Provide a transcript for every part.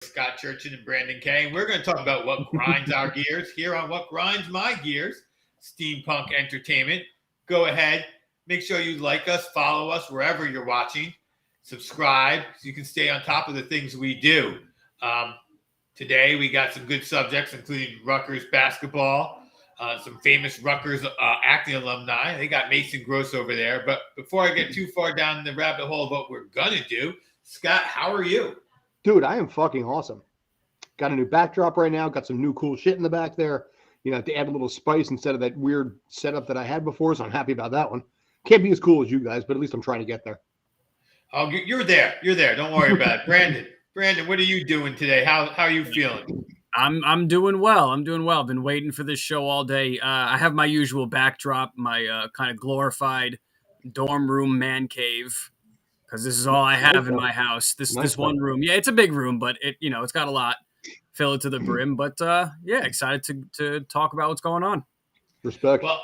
Scott Churchin and Brandon Kay, and we're going to talk about what grinds our gears here on What Grinds My Gears, Steampunk Entertainment. Go ahead, make sure you like us, follow us wherever you're watching, subscribe so you can stay on top of the things we do. Today we got some good subjects, including Rutgers basketball, some famous Rutgers acting alumni. They got Mason Gross over there. But before I get too far down the rabbit hole of what we're going to do, Scott, how are you? Dude, I am fucking awesome. Got a new backdrop right now. Got some new cool shit in the back there. You know, to add a little spice instead of that weird setup that I had before. So I'm happy about that one. Can't be as cool as you guys, but at least I'm trying to get there. Oh, you're there. You're there. Don't worry about it. Brandon, what are you doing today? How are you feeling? I'm doing well. I've been waiting for this show all day. I have my usual backdrop, my kind of glorified dorm room man cave, because this is all I have in my house. This one room. Yeah, it's a big room, but it's got a lot. Fill it to the brim. But yeah, excited to talk about what's going on. Respect. Well,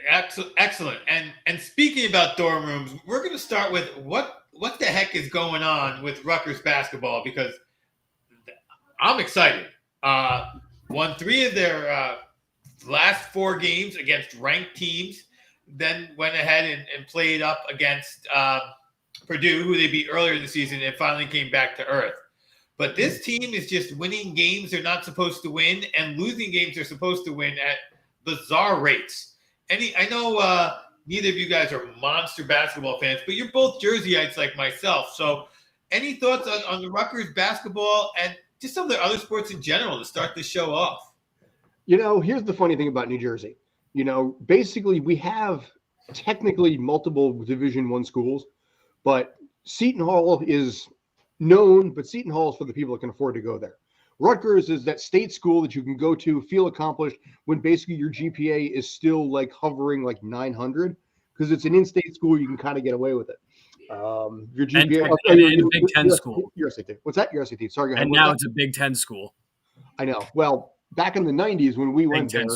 excellent. And speaking about dorm rooms, we're going to start with what the heck is going on with Rutgers basketball, because I'm excited. Won 3 of their last 4 games against ranked teams, then went ahead and played up against Purdue, who they beat earlier in the season, and finally came back to earth. But this team is just winning games they're not supposed to win and losing games they're supposed to win at bizarre rates. I know neither of you guys are monster basketball fans, but you're both Jerseyites like myself. So any thoughts on the Rutgers basketball and just some of the other sports in general to start the show off? You know, here's the funny thing about New Jersey. You know, basically we have technically multiple Division I schools, but Seton Hall is known, but Seton Hall is for the people that can afford to go there. Rutgers is that state school that you can go to, feel accomplished when basically your GPA is still like hovering like 900, because it's an in-state school. You can kind of get away with it. Your GPA, and Big Ten school. Your SAT. What's that? Your SAT. Sorry, go ahead. And now it's a Big Ten school. I know. Well, back in the 90s when we went there,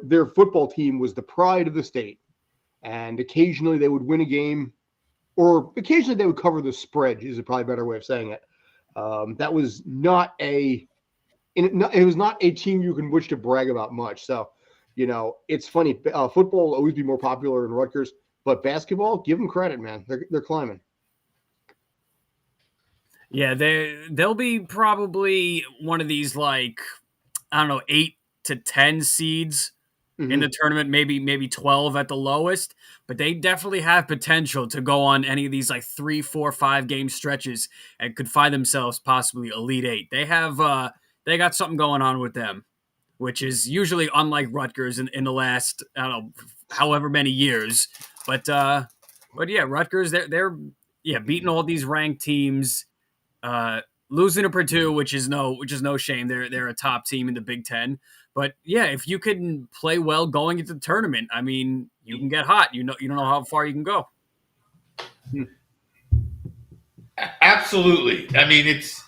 their football team was the pride of the state, and occasionally they would win a game, or occasionally they would cover the spread. Is probably a better way of saying it. That was not it was not a team you can wish to brag about much. So, you know, it's funny. Football will always be more popular in Rutgers, but basketball, give them credit, man. They're climbing. Yeah, they'll be probably one of these, like, I don't know, 8 to 10 seeds in the tournament, maybe 12 at the lowest, but they definitely have potential to go on any of these like 3, 4, 5 game stretches and could find themselves possibly Elite 8. They have they got something going on with them, which is usually unlike Rutgers in the last, I don't know, however many years. But yeah, Rutgers they're beating all these ranked teams, losing to Purdue, which is no shame. They're a top team in the Big Ten. But yeah, if you can play well going into the tournament, I mean, you can get hot. You don't know how far you can go. Absolutely. I mean, it's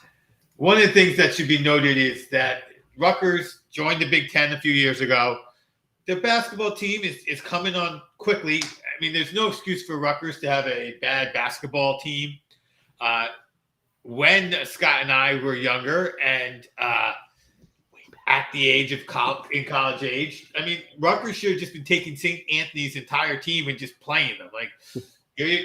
one of the things that should be noted is that Rutgers joined the Big Ten a few years ago. Their basketball team is coming on quickly. I mean, there's no excuse for Rutgers to have a bad basketball team. When Scott and I were younger and at the age of college age, I mean, Rutgers should have just been taking St. Anthony's entire team and just playing them. Like, here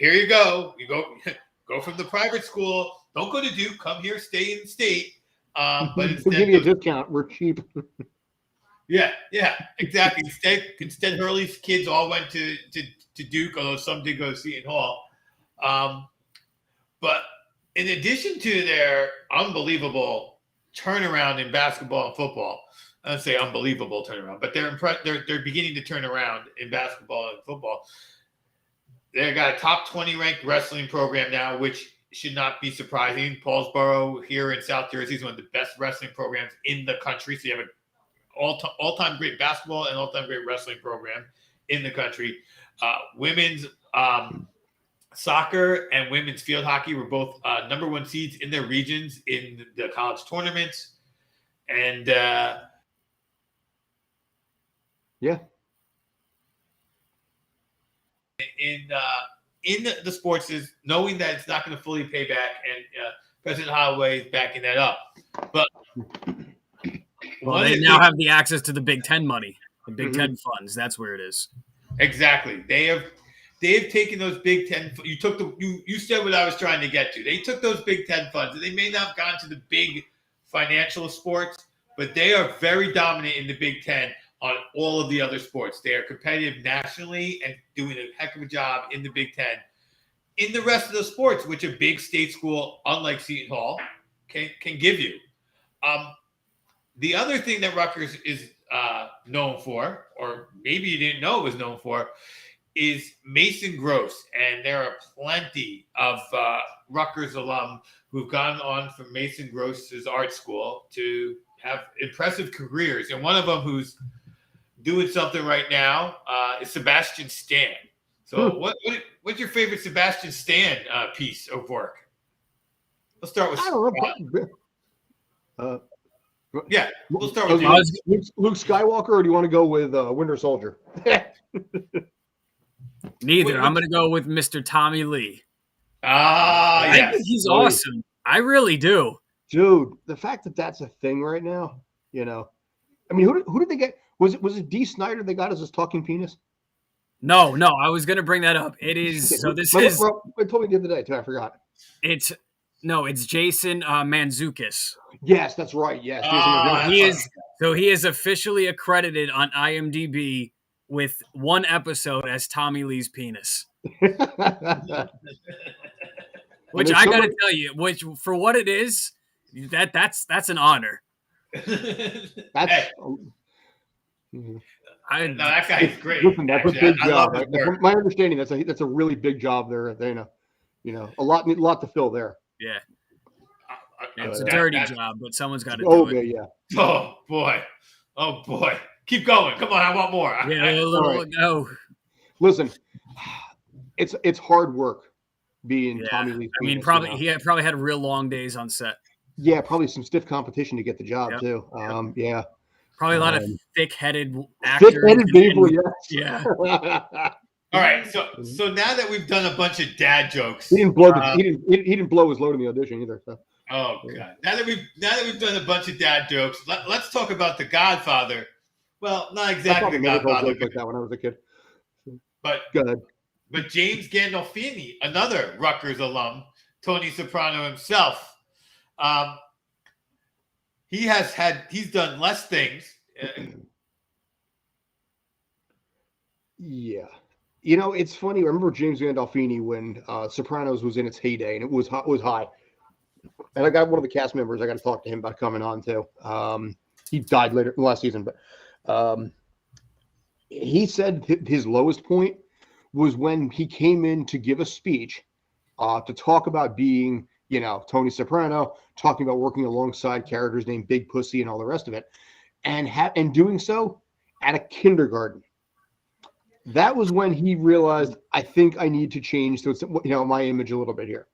you go. You go from the private school. Don't go to Duke. Come here, stay in the state. But we'll give you a discount. We're cheap. Yeah, exactly. Instead, Hurley's kids all went to Duke, although some did go to Seton Hall. But in addition to their unbelievable turnaround in basketball and football, I don't say unbelievable turnaround, but they're beginning to turn around in basketball and football. They've got a top 20 ranked wrestling program now, which should not be surprising. Paulsboro here in South Jersey is one of the best wrestling programs in the country. So you have an all-time great basketball and all-time great wrestling program in the country. Women's soccer and women's field hockey were both number 1 seeds in their regions in the college tournaments. And in the sports is knowing that it's not going to fully pay back, and President Holloway is backing that up. But well, they now have the access to the Big Ten money, the Big Ten funds. That's where it is. Exactly. They've taken those Big Ten. You said what I was trying to get to. They took those Big Ten funds, and they may not have gone to the big financial sports, but they are very dominant in the Big Ten on all of the other sports. They are competitive nationally and doing a heck of a job in the Big Ten. In the rest of the sports, which a big state school, unlike Seton Hall, can give you. The other thing that Rutgers is known for, or maybe you didn't know it was known for, is Mason Gross. And there are plenty of Rutgers alum who've gone on from Mason Gross's art school to have impressive careers. And one of them who's doing something right now is Sebastian Stan. So what's your favorite Sebastian Stan piece of work? Let's start with... I don't know. Yeah, we'll start with Luke Skywalker, or do you want to go with Winter Soldier? Neither. I'm going to go with Mr. Tommy Lee. Yes. I think he's awesome. I really do. Dude, the fact that that's a thing right now, I mean, who did they get? Was it D. Snyder they got as his talking penis? No, I was going to bring that up. It is, so this is... I told me the other day, too, I forgot. It's Jason Mantzoukas. Yes, that's right. Yes. He is officially accredited on IMDb with one episode as Tommy Lee's penis. Which I got to tell you, which for what it is, that's an honor. That guy's great. Listen, that's a big job. From my understanding, that's a really big job there. A lot to fill there. Yeah. It's a dirty job, but someone's got to do it. Okay, yeah. Oh boy. Keep going. Come on, I want more. No. Listen, it's hard work being Tommy Lee's penis. I mean, probably he probably had real long days on set. Yeah, probably some stiff competition to get the job too. Yeah. Probably a lot of thick-headed actors. Thick-headed people, yes. Yeah. All right, so now that we've done a bunch of dad jokes, he didn't blow he didn't blow his load in the audition either. So. Oh god! Now that we've done a bunch of dad jokes, let's talk about The Godfather. Well, not exactly The Godfather. Like that when I was a kid. But go ahead. But James Gandolfini, another Rutgers alum, Tony Soprano himself, he's done less things. Yeah. It's funny. I remember James Gandolfini when Sopranos was in its heyday, and it was high. And I got one of the cast members. I got to talk to him about coming on too. He died later last season, but he said his lowest point was when he came in to give a speech to talk about being, Tony Soprano, talking about working alongside characters named Big Pussy and all the rest of it, and doing so at a kindergarten. That was when he realized, I think I need to change my image a little bit here.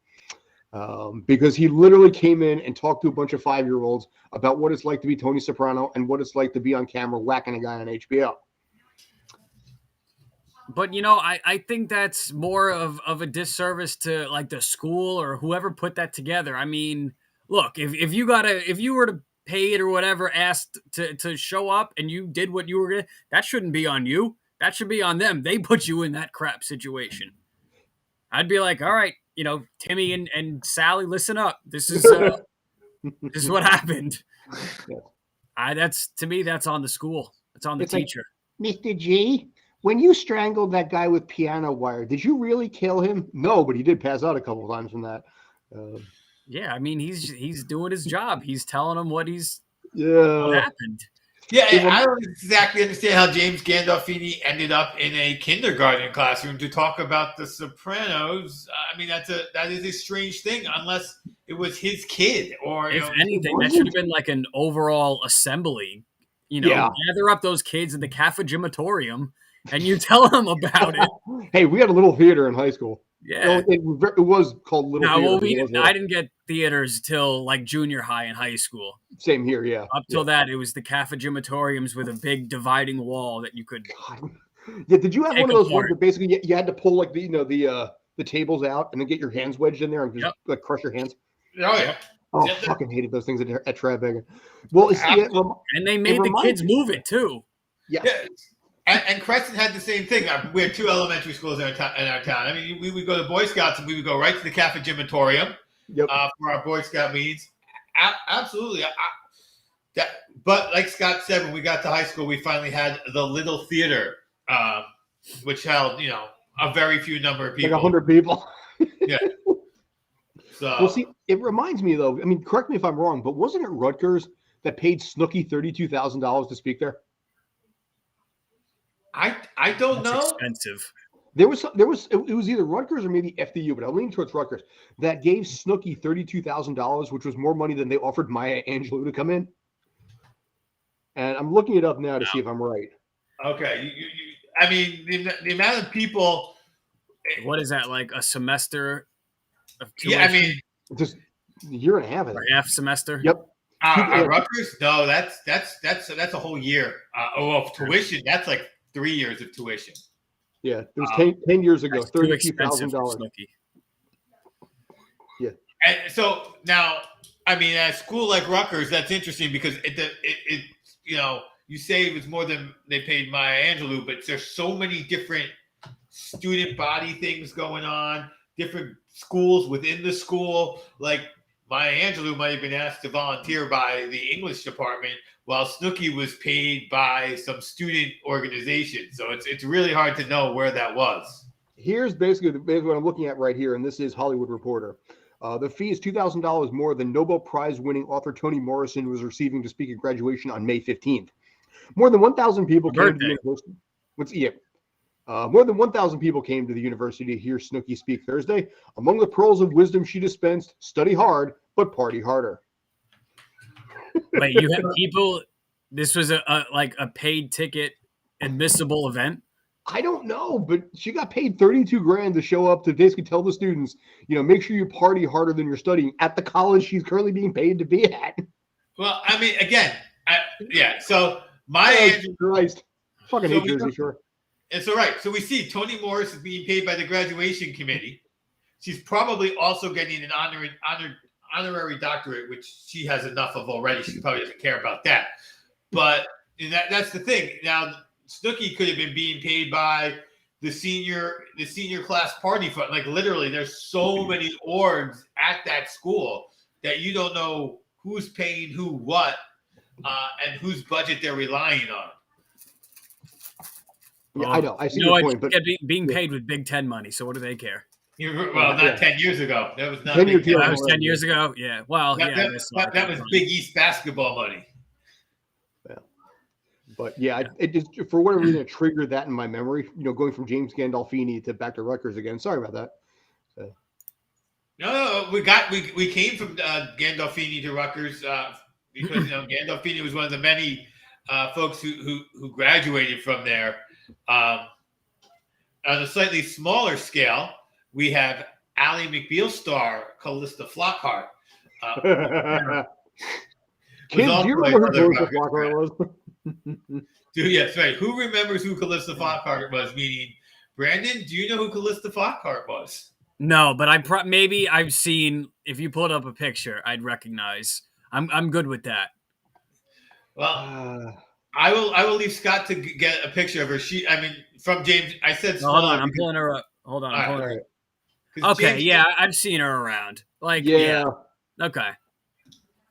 Because he literally came in and talked to a bunch of 5-year-olds about what it's like to be Tony Soprano and what it's like to be on camera whacking a guy on HBO. But, I think that's more of a disservice to like the school or whoever put that together. I mean, look, if you were to paid or whatever, asked to show up and you did what you were going to, that shouldn't be on you. That should be on them. They put you in that crap situation. I'd be like, all right, Timmy and Sally, listen up. This is what happened. To me, that's on the school. It's on the teacher. Like, Mr. G, when you strangled that guy with piano wire, did you really kill him? No, but he did pass out a couple of times from that. Yeah, I mean, he's doing his job. He's telling them what happened. Yeah, I don't exactly understand how James Gandolfini ended up in a kindergarten classroom to talk about The Sopranos. I mean, that is a strange thing, unless it was his kid or. If anything, that should have been like an overall assembly. Gather up those kids in the cafegimatorium and you tell them about it. Hey, we had a little theater in high school. Yeah, it was called Little Theater. Well, I didn't get theaters till like junior high and high school. Same here, yeah. Up till that, it was the cafegimatoriums with a big dividing wall that you could. God. Yeah, did you have one of those ones that basically you had to pull like the the tables out and then get your hands wedged in there and just Yep. like crush your hands. Oh yeah. Oh, Yeah, fucking hated those things at Tribeca. Well, And they made the kids move it too. Yeah. And Crescent had the same thing. We had 2 elementary schools in our town. I mean, we would go to Boy Scouts and we would go right to the cafegimatorium for our Boy Scout meetings. Absolutely. But like Scott said, when we got to high school, we finally had the Little Theater, which held, a very few number of people. Like 100 people. Yeah. So, well, see, it reminds me, though, I mean, correct me if I'm wrong, but wasn't it Rutgers that paid Snooki $32,000 to speak there? I don't know. Expensive. It was either Rutgers or maybe FDU, but I'm leaning towards Rutgers, that gave Snooki $32,000, which was more money than they offered Maya Angelou to come in. And I'm looking it up now to see if I'm right. Okay. I mean, the amount of people. What is that, like a semester of tuition? Yeah, I mean. Just a year and a half. Or half semester? Yep. Rutgers? No, that's a whole year of tuition. That's like 3 years of tuition. Yeah, it was 10 years ago, $32,000. Yeah. And so now, I mean, at a school like Rutgers, that's interesting because it you say it was more than they paid Maya Angelou, but there's so many different student body things going on, different schools within the school. Like Maya Angelou might have been asked to volunteer by the English department, while Snooki was paid by some student organization. So it's really hard to know where that was. Here's basically what I'm looking at right here, and this is Hollywood Reporter. The fee is $2,000 more than Nobel Prize-winning author Toni Morrison was receiving to speak at graduation on May 15th. More than 1,000 people came to the university. More than 1,000 people came to the university to hear Snooki speak Thursday. Among the pearls of wisdom she dispensed: study hard, but party harder. Wait, you had people. This was a paid ticket admissible event. I don't know, but she got paid $32,000 to show up to basically tell the students, make sure you party harder than you're studying at the college she's currently being paid to be at. Well, I mean, again, So Maya Angelou, Christ, fucking hate Jersey Shore. It's all right. So we see Toni Morris is being paid by the graduation committee. She's probably also getting an honorary doctorate, which she has enough of already. She probably doesn't care about that. But that's the thing. Now, Snooki could have been being paid by the senior class party fund. Like literally, there's so many orgs at that school that you don't know who's paying who what, and whose budget they're relying on. Yeah, I know. I see your point, but being paid with Big Ten money. So what do they care? Well, not 10 years ago. That was not 10 Big Ten. That was 10 years ago. Yeah. Well, that was Big East basketball money. Yeah. But yeah, it just for whatever reason it triggered that in my memory. Going from James Gandolfini to back to Rutgers again. Sorry about that. So. No, we came from Gandolfini to Rutgers because Gandolfini was one of the many folks who graduated from there. On a slightly smaller scale, we have Ally McBeal star Callista Flockhart. Kim, do you remember who Callista Flockhart was? Yes, right. Who remembers who Callista Flockhart was? Meaning, Brandon, do you know who Callista Flockhart was? No, but maybe I've seen. If you pulled up a picture, I'd recognize. I'm good with that. Well, I will leave Scott to get a picture of her. From James. I said. Hold on, I'm pulling her up. Hold on, I'm pulling her up. Okay, I've seen her around. Yeah. Okay.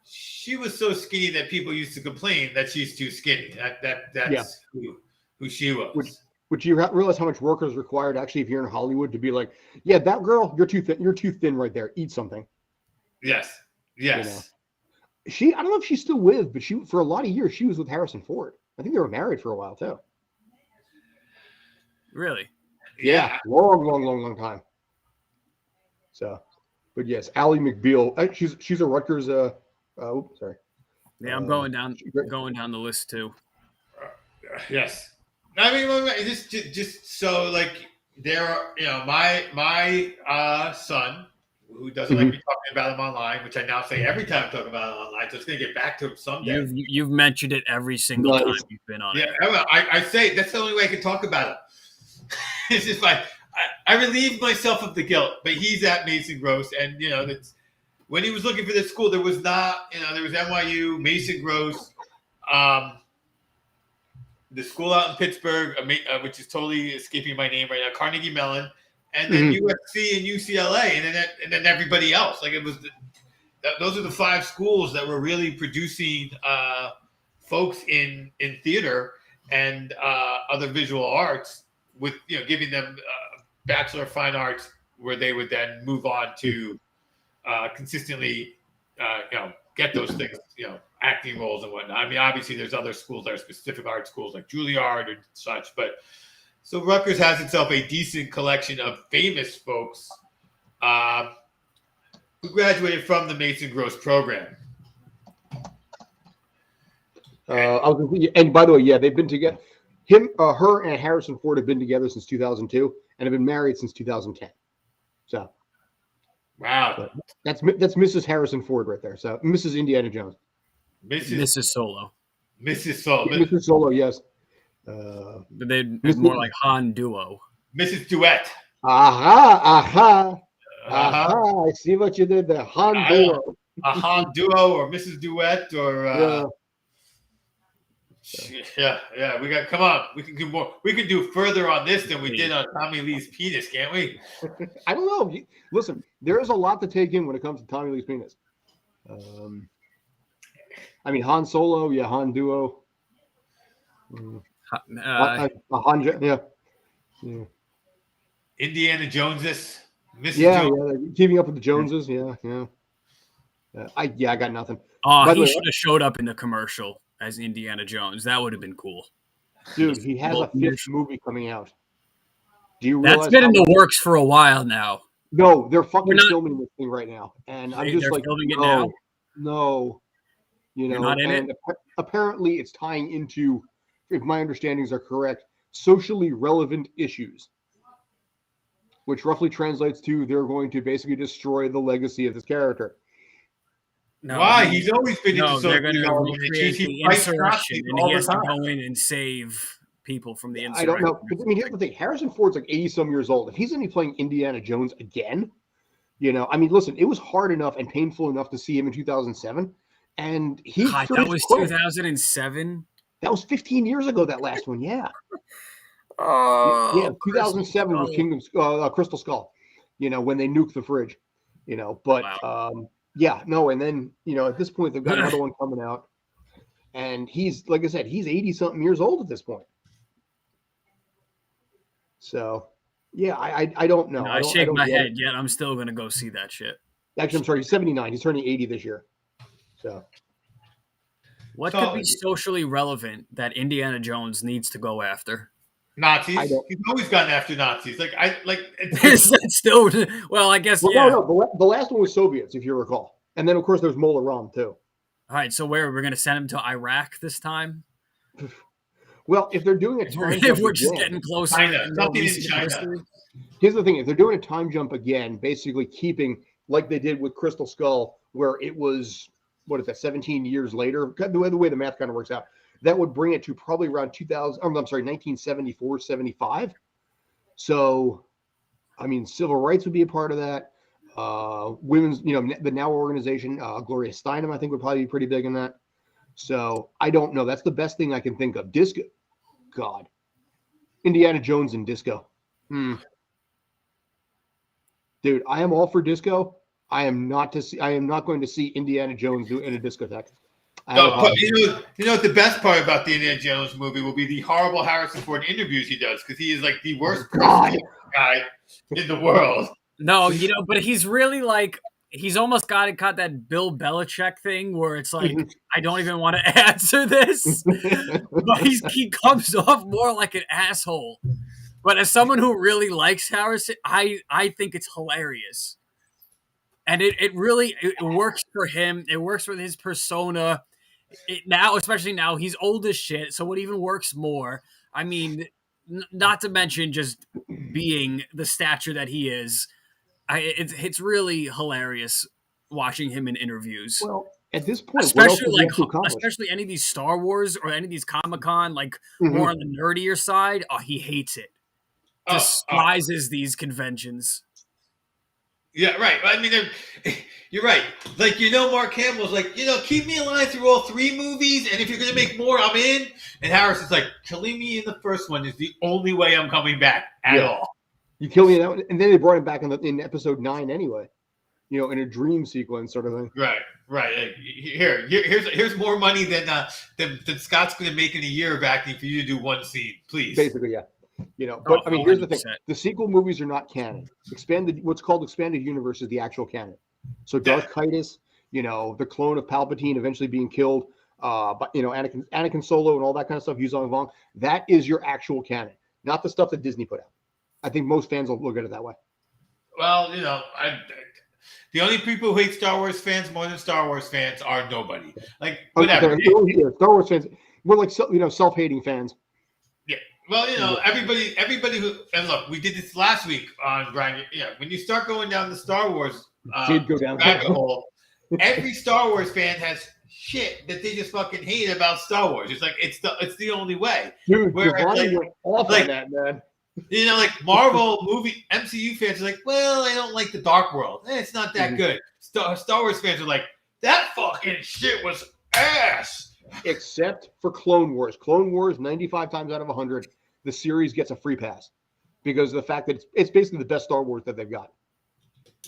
She was so skinny that people used to complain that she's too skinny. That's who she was. Which you realize how much work is required actually if you're in Hollywood to be like, yeah, that girl, you're too thin. You're too thin right there. Eat something. Yes. I don't know if she's still with, but for a lot of years she was with Harrison Ford. I think they were married for a while too. Really? Yeah. Long time. So, but yes, Ally McBeal. She's a Rutgers. Sorry. Yeah, I'm going down the list too. Yes. I mean, just so like there are, my son who doesn't like me talking about him online, which I now say every time I talk about him online, so it's going to get back to him someday. You've mentioned it every single time you've been on it. Yeah, I say that's the only way I can talk about him. It's just like I relieved myself of the guilt, but he's at Mason Gross, and that's when he was looking for this school. There was not, there was NYU, Mason Gross, the school out in Pittsburgh, which is totally escaping my name right now, Carnegie Mellon, and then USC and UCLA, and then everybody else. Like it was, those are the 5 schools that were really producing folks in theater and other visual arts, with giving them Bachelor of Fine Arts, where they would then move on to consistently get those things, acting roles and whatnot. I mean, obviously there's other schools that are specific art schools like Juilliard and such, but so Rutgers has itself a decent collection of famous folks who graduated from the Mason Gross program. And by the way, yeah, they've been together. Her and Harrison Ford have been together since 2002 and have been married since 2010. So, wow, that's Mrs. Harrison Ford right there. So, Mrs. Indiana Jones, Mrs. Solo, Mrs. Solo, yes. But they're more like Han Duo, Mrs. Duet. Aha! I see what you did there, Han Duo. A Han Duo or Mrs. Duet or. Yeah. We got. Come on, we can do more. We can do further on this than we did on Tommy Lee's penis, can't we? I don't know. Listen, there is a lot to take in when it comes to Tommy Lee's penis. I mean, Han Solo, yeah, Han Duo. Yeah. Indiana Joneses, Mrs. Yeah, keeping up with the Joneses. Yeah. I got nothing. Oh, he should have showed up in the commercial as Indiana Jones. That would have been cool. Dude, he has a 5th movie coming out. Do you realize that's been in the works for a while now? No, they're fucking filming this thing right now, and I'm just like, filming it now? No, You're not in it? Apparently, it's tying into, if my understandings are correct, socially relevant issues, which roughly translates to they're going to basically destroy the legacy of this character. No, why? He's always been into they're going to recreate the insurrection, and he has to go in and save people from the insurrection. I don't know. But, I mean, here's the thing. Harrison Ford's like 80-some years old. If he's going to be playing Indiana Jones again, I mean, listen, it was hard enough and painful enough to see him in 2007. And that was 2007? That was 15 years ago, that last one, yeah. Oh, yeah, 2007 was Crystal Skull, when they nuked the fridge, but wow. And then, at this point, they've got another one coming out. And he's, like I said, he's 80-something years old at this point. So, yeah, I don't know. I shake my head, yet I'm still going to go see that shit. Actually, I'm sorry, he's 79. He's turning 80 this year. So, what could be socially relevant that Indiana Jones needs to go after? Nazis. He's always gotten after Nazis. Is that still? Well, I guess. Well, yeah. No. The last one was Soviets, if you recall, and then of course there's Mola Ram too. All right, so we're going to send him to Iraq this time? Well, if they're doing a time jump, we're just getting closer. Something in China. Here's the thing: if they're doing a time jump again, basically keeping like they did with Crystal Skull, where it was 17 years later. The way the math kind of works out. That would bring it to probably around 1974, 75. So, I mean, civil rights would be a part of that. Women's, the Now organization, Gloria Steinem, I think would probably be pretty big in that. So, I don't know. That's the best thing I can think of. Disco. God. Indiana Jones and disco. Dude, I am all for disco. I am not going to see Indiana Jones in a discotheque. No, but the best part about the Indiana Jones movie will be the horrible Harrison Ford interviews he does, because he is like the worst guy in the world. No, but he's really like he's almost got that Bill Belichick thing where it's like I don't even want to answer this, but he comes off more like an asshole. But as someone who really likes Harrison, I think it's hilarious, and it really works for him. It works with his persona. Especially now, he's old as shit, so it even works more. I mean, not to mention just being the stature that he is. It's really hilarious watching him in interviews. Well, at this point, especially any of these Star Wars or any of these Comic-Con, more on the nerdier side. Oh, he hates it. despises these conventions. Yeah, right. I mean, you're right. Like, Mark Hamill's like, keep me alive through all 3 movies, and if you're going to make more, I'm in. And Harrison's like, killing me in the first one is the only way I'm coming back at all. You kill me in that one. And then they brought him back in episode 9 anyway, in a dream sequence sort of thing. Right. Like, here's more money than Scott's going to make in a year of acting for you to do one scene, please. Basically, yeah. But I mean, here's the thing: the sequel movies are not canon. What's called expanded universe is the actual canon. So Darth Titus, the clone of Palpatine eventually being killed, but Anakin Solo and all that kind of stuff. Yuzong Vong, that is your actual canon, not the stuff that Disney put out. I think most fans will look at it that way. Well, the only people who hate Star Wars fans more than Star Wars fans are nobody. Like, whatever. Star Wars fans, we're like self-hating fans. Yeah. Well, everybody who, and look, we did this last week on Brian. When you start going down the Star Wars rabbit hole, every Star Wars fan has shit that they just fucking hate about Star Wars. It's like it's the only way. Dude, went off on that, man. Like Marvel movie MCU fans are like, well, I don't like the Dark World. It's not that good. Star Wars fans are like, that fucking shit was ass. Except for Clone Wars. Clone Wars, 95 times out of 100, the series gets a free pass because of the fact that it's basically the best Star Wars that they've got.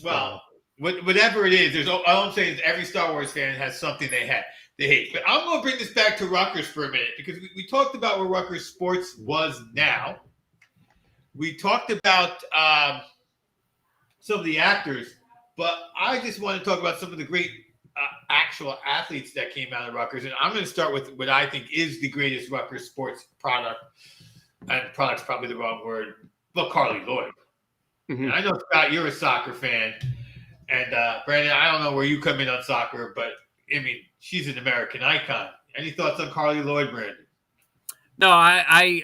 Well, whatever it is, all I'm saying is every Star Wars fan has something they hate. But I'm going to bring this back to Rutgers for a minute because we talked about where Rutgers sports was now. We talked about some of the actors, but I just want to talk about some of the great actual athletes that came out of Rutgers. And I'm going to start with what I think is the greatest Rutgers sports product. And product's probably the wrong word. But Carly Lloyd. Mm-hmm. And I know, Scott, you're a soccer fan. And Brandon, I don't know where you come in on soccer, but I mean, she's an American icon. Any thoughts on Carly Lloyd, Brandon? No, I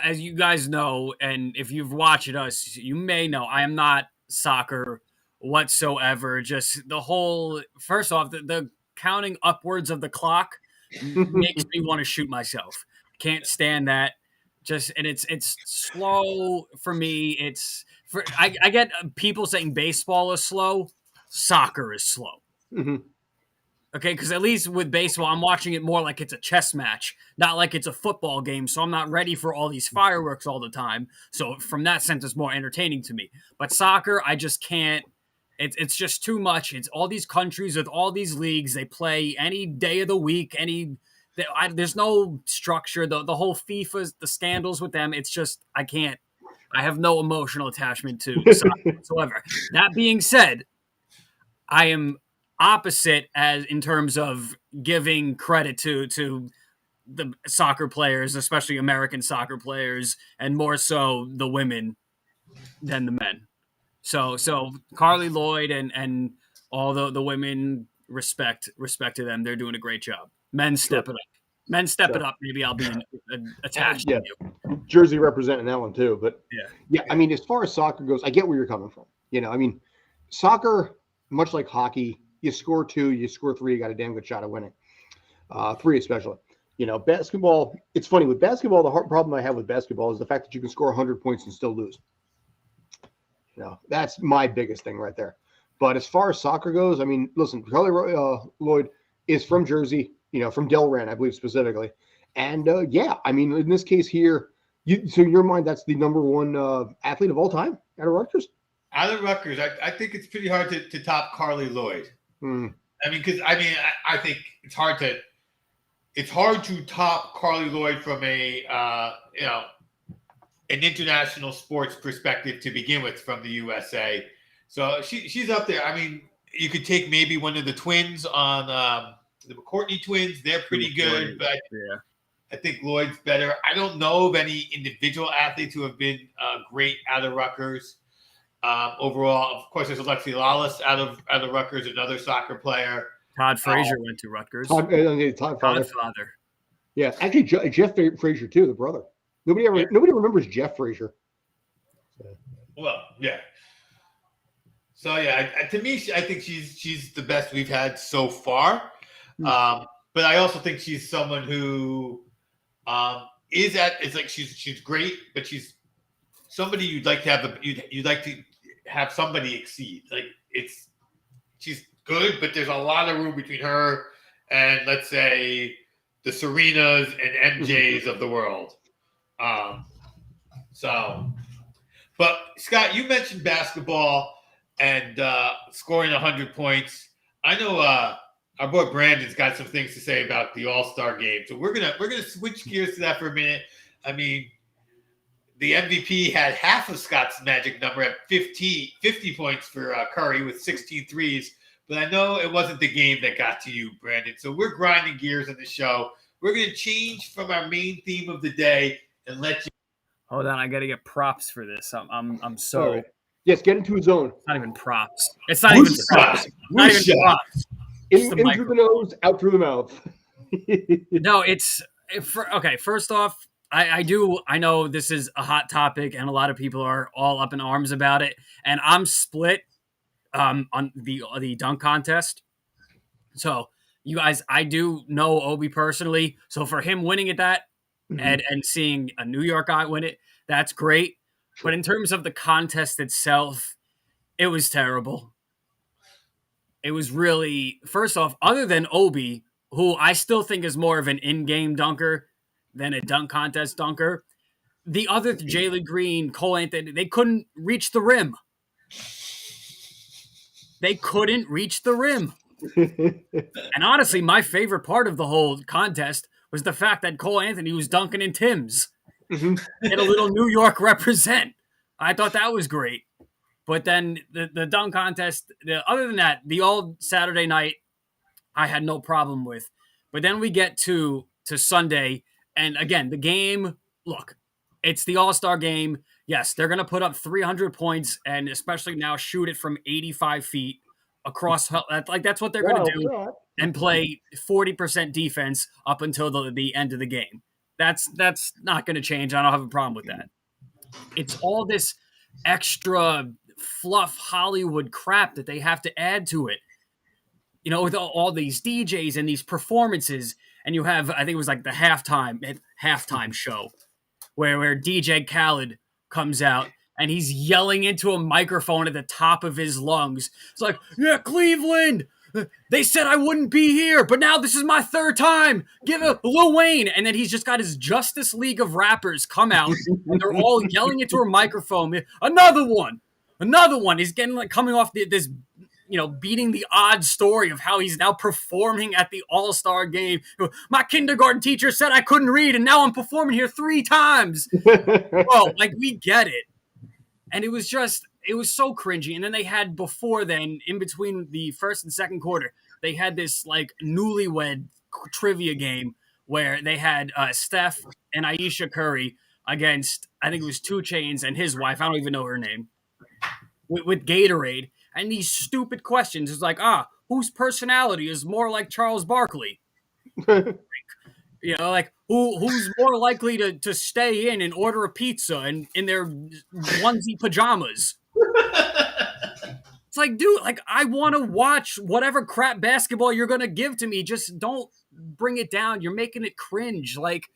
as you guys know, and if you've watched us, you may know I am not soccer whatsoever. Just the whole, first off, the counting upwards of the clock makes me want to shoot myself. Can't stand that. And it's slow for me. I get people saying baseball is slow. Soccer is slow. Mm-hmm. Okay, because at least with baseball, I'm watching it more like it's a chess match, not like it's a football game, so I'm not ready for all these fireworks all the time. So from that sense, it's more entertaining to me. But soccer, I just can't. It's just too much. It's all these countries with all these leagues. They play any day of the week. There's no structure. The whole FIFA, the scandals with them, it's just, I can't. I have no emotional attachment to soccer whatsoever. That being said, I am opposite as in terms of giving credit to the soccer players, especially American soccer players, and more so the women than the men. So Carly Lloyd and all the women, respect to them. They're doing a great job. Men step it up. Men step it up. Maybe I'll be attached to you. Jersey representing that one too. But yeah. I mean, as far as soccer goes, I get where you're coming from. I mean, soccer, much like hockey, you score 2, you score 3, you got a damn good shot of winning. 3 especially. Basketball, it's funny. With basketball, the problem I have with basketball is the fact that you can score 100 points and still lose. That's my biggest thing right there. But as far as soccer goes, I mean, listen, Carly Lloyd is from Jersey, from Delran, I believe specifically. And I mean, in this case here, so in your mind, that's the number 1 athlete of all time out of Rutgers? Out of Rutgers, I think it's pretty hard to top Carly Lloyd. I mean, because I think it's hard to top Carly Lloyd from an international sports perspective to begin with from the USA. So she's up there. I mean, you could take maybe one of the twins on the McCourtney twins. They're pretty good, but I think Lloyd's better. I don't know of any individual athletes who have been great out of Rutgers. Overall, of course, there's Alexi Lawless out of Rutgers, another soccer player. Todd Frazier went to Rutgers. Todd Father. Yeah, actually, Jeff Frazier too, the brother. Nobody remembers Jeff Frazier. Well, yeah. So to me, I think she's the best we've had so far. But I also think she's someone who it's like she's great, but she's somebody you'd like to have you'd like to have somebody exceed. Like she's good, but there's a lot of room between her and let's say the Serenas and MJs of the world. But Scott, you mentioned basketball and scoring 100 points. I know our boy Brandon's got some things to say about the All-Star game, so we're gonna switch gears to that for a minute. I mean, the MVP had half of Scott's magic number at 50 points for Curry with 16 threes. But I know it wasn't the game that got to you, Brandon. So we're grinding gears on the show. We're going to change from our main theme of the day and let you. Hold on, I got to get props for this. I'm so. Right. Yes, get into his zone. It's not even props. It's not even props. Not even props. In through the nose, out through the mouth. No, okay. First off, I know this is a hot topic and a lot of people are all up in arms about it, and I'm split on the dunk contest. So you guys, I do know Obi personally, so for him winning at that and seeing a New York guy win it, that's great. But in terms of the contest itself, it was terrible. It was really, first off, other than Obi, who I still think is more of an in-game dunker than a dunk contest dunker, the other Jalen Green, Cole Anthony, they couldn't reach the rim. They couldn't reach the rim. And honestly, my favorite part of the whole contest was the fact that Cole Anthony was dunking in Tim's. Get a little New York represent. I thought that was great. But then the dunk contest, other than that, the old Saturday night, I had no problem with. But then we get to Sunday, and again, the game, look, it's the All-Star game. Yes, they're going to put up 300 points, and especially now shoot it from 85 feet across. Like, that's what they're going to do, and play 40% defense up until the end of the game. That's not going to change. I don't have a problem with that. It's all this extra fluff Hollywood crap that they have to add to it. You know, with all these DJs and these performances, and you have, I think it was like the halftime show where DJ Khaled comes out and he's yelling into a microphone at the top of his lungs. It's like, yeah, Cleveland, they said I wouldn't be here, but now this is my third time. Give it Lil Wayne. And then he's just got his Justice League of rappers come out and they're all yelling into a microphone. Another one. He's getting like coming off this, you know, beating the odd story of how he's now performing at the All-Star game. My kindergarten teacher said I couldn't read, and now I'm performing here 3 times. Bro, like, we get it. And it was so cringy. And then they had before then, in between the first and second quarter, they had this, like, newlywed trivia game where they had Steph and Ayesha Curry against, I think it was 2 Chainz and his wife, I don't even know her name, with Gatorade. And these stupid questions is like, whose personality is more like Charles Barkley? You know, like who's more likely to stay in and order a pizza and in their onesie pajamas? It's like, dude, like, I want to watch whatever crap basketball you're gonna give to me. Just don't bring it down. You're making it cringe, like,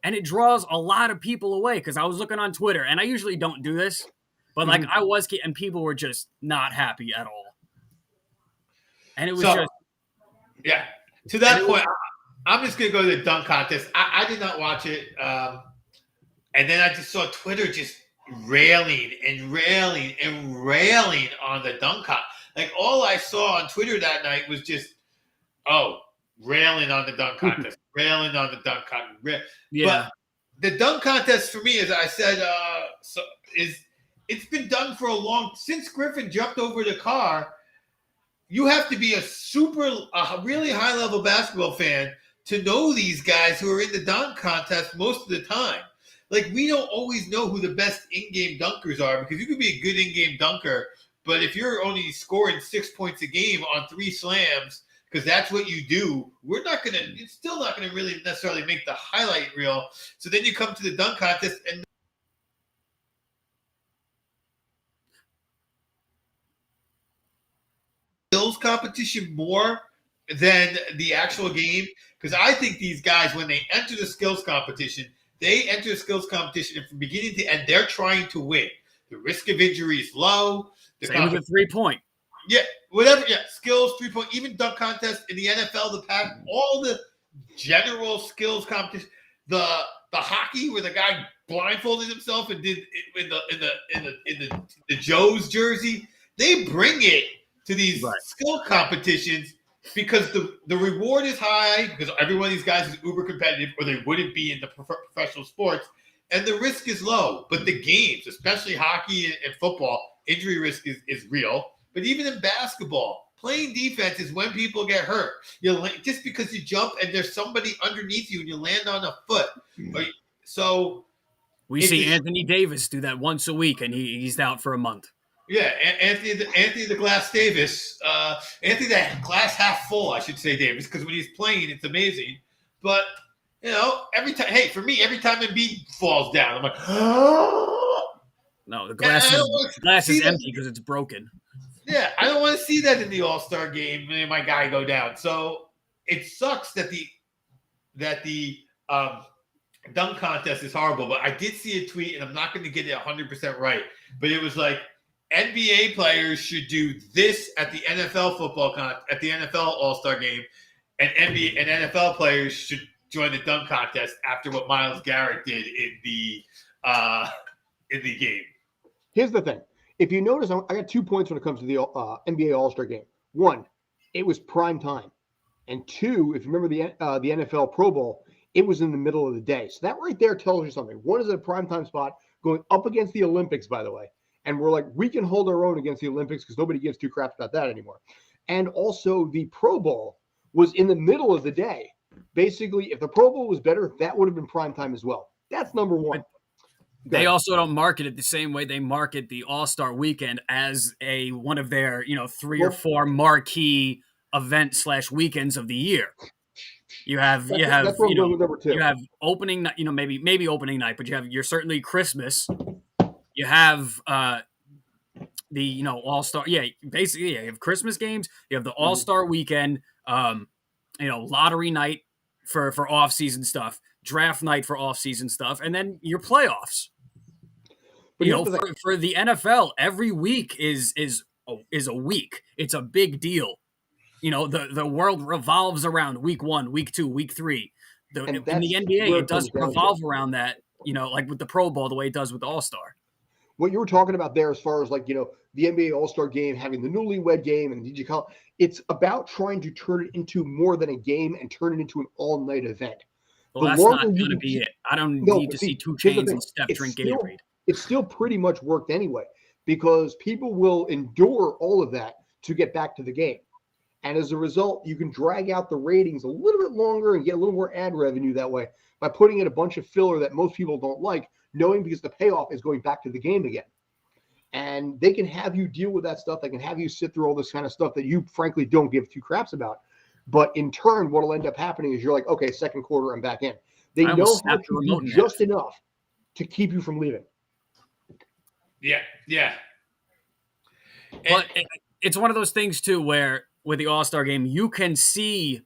and it draws a lot of people away. Because I was looking on Twitter, and I usually don't do this. But, like, I was, and people were just not happy at all. And it was just. Yeah. To that point, I'm just going to go to the dunk contest. I did not watch it. And then I just saw Twitter just railing on the dunk contest. Like, all I saw on Twitter that night was just, railing on the dunk contest. Railing on the dunk contest. Yeah. But the dunk contest for me, as I said, it's been done for since Griffin jumped over the car. You have to be a really high level basketball fan to know these guys who are in the dunk contest most of the time. Like, we don't always know who the best in-game dunkers are, because you could be a good in-game dunker, but if you're only scoring 6 points a game on 3 slams, because that's what you do, it's still not going to really necessarily make the highlight reel. So then you come to the dunk contest and skills competition more than the actual game, because I think these guys, when they enter the skills competition, They enter a skills competition, and from beginning to end, they're trying to win. The risk of injury is low. Same with the 3-point. Yeah, whatever. Yeah, skills, 3-point, even dunk contest in the NFL, the pack, all the general skills competition. The hockey where the guy blindfolded himself and did in the Joe's jersey. They bring it to these skill competitions because the reward is high because every one of these guys is uber competitive, or they wouldn't be in the professional sports, and the risk is low. But the games, especially hockey and football, injury risk is real. But even in basketball, playing defense is when people get hurt. Just because you jump and there's somebody underneath you and you land on a foot. So we see Anthony Davis do that once a week, and he's out for a month. Yeah, Anthony the Glass Davis, Anthony the Glass half full, I should say, Davis, because when he's playing, it's amazing. But every time, for me, every time Embiid falls down, I'm like, no, the glass is empty because it's broken. Yeah, I don't want to see that in the All-Star game and my guy go down. So it sucks that the dunk contest is horrible. But I did see a tweet, and I'm not going to get it 100% right, but it was like NBA players should do this at the NFL at the NFL All-Star game, and NBA and NFL players should join the dunk contest after what Myles Garrett did in the game. Here's the thing. If you notice, I got 2 points when it comes to the NBA All-Star game. One, it was prime time. And two, if you remember the NFL Pro Bowl, it was in the middle of the day. So that right there tells you something. One is a prime time spot going up against the Olympics, by the way. And we're like, we can hold our own against the Olympics because nobody gives two craps about that anymore. And also the Pro Bowl was in the middle of the day. Basically, if the Pro Bowl was better, that would have been prime time as well. That's number one. They also don't market it the same way they market the All-Star Weekend as one of their, 3 or 4 marquee event/weekends of the year. You have opening night, maybe opening night, but you're certainly Christmas. You have the All-Star. Yeah, basically, you have Christmas games. You have the All-Star Weekend. Lottery night for off-season stuff. Draft night for off-season stuff, and then your playoffs. But for the NFL, every week is a week. It's a big deal. The world revolves around week 1, week 2, week 3. In the NBA, it doesn't revolve around that. Like with the Pro Bowl, the way it does with the All-Star. What you were talking about there, as far as the NBA All-Star game, having the newlywed game, and it's about trying to turn it into more than a game and turn it into an all-night event. Well, that's not going to be it. I don't need to see 2 Chainz and Steph drink Gatorade. It's still pretty much worked anyway, because people will endure all of that to get back to the game. And as a result, you can drag out the ratings a little bit longer and get a little more ad revenue that way by putting in a bunch of filler that most people don't like, knowing because the payoff is going back to the game again. And they can have you deal with that stuff. They can have you sit through all this kind of stuff that you frankly don't give 2 craps about. But in turn, what will end up happening is you're like, okay, second quarter, I'm back in. They know how to do just enough to keep you from leaving. Yeah. But it's one of those things, too, where with the All-Star game, you can see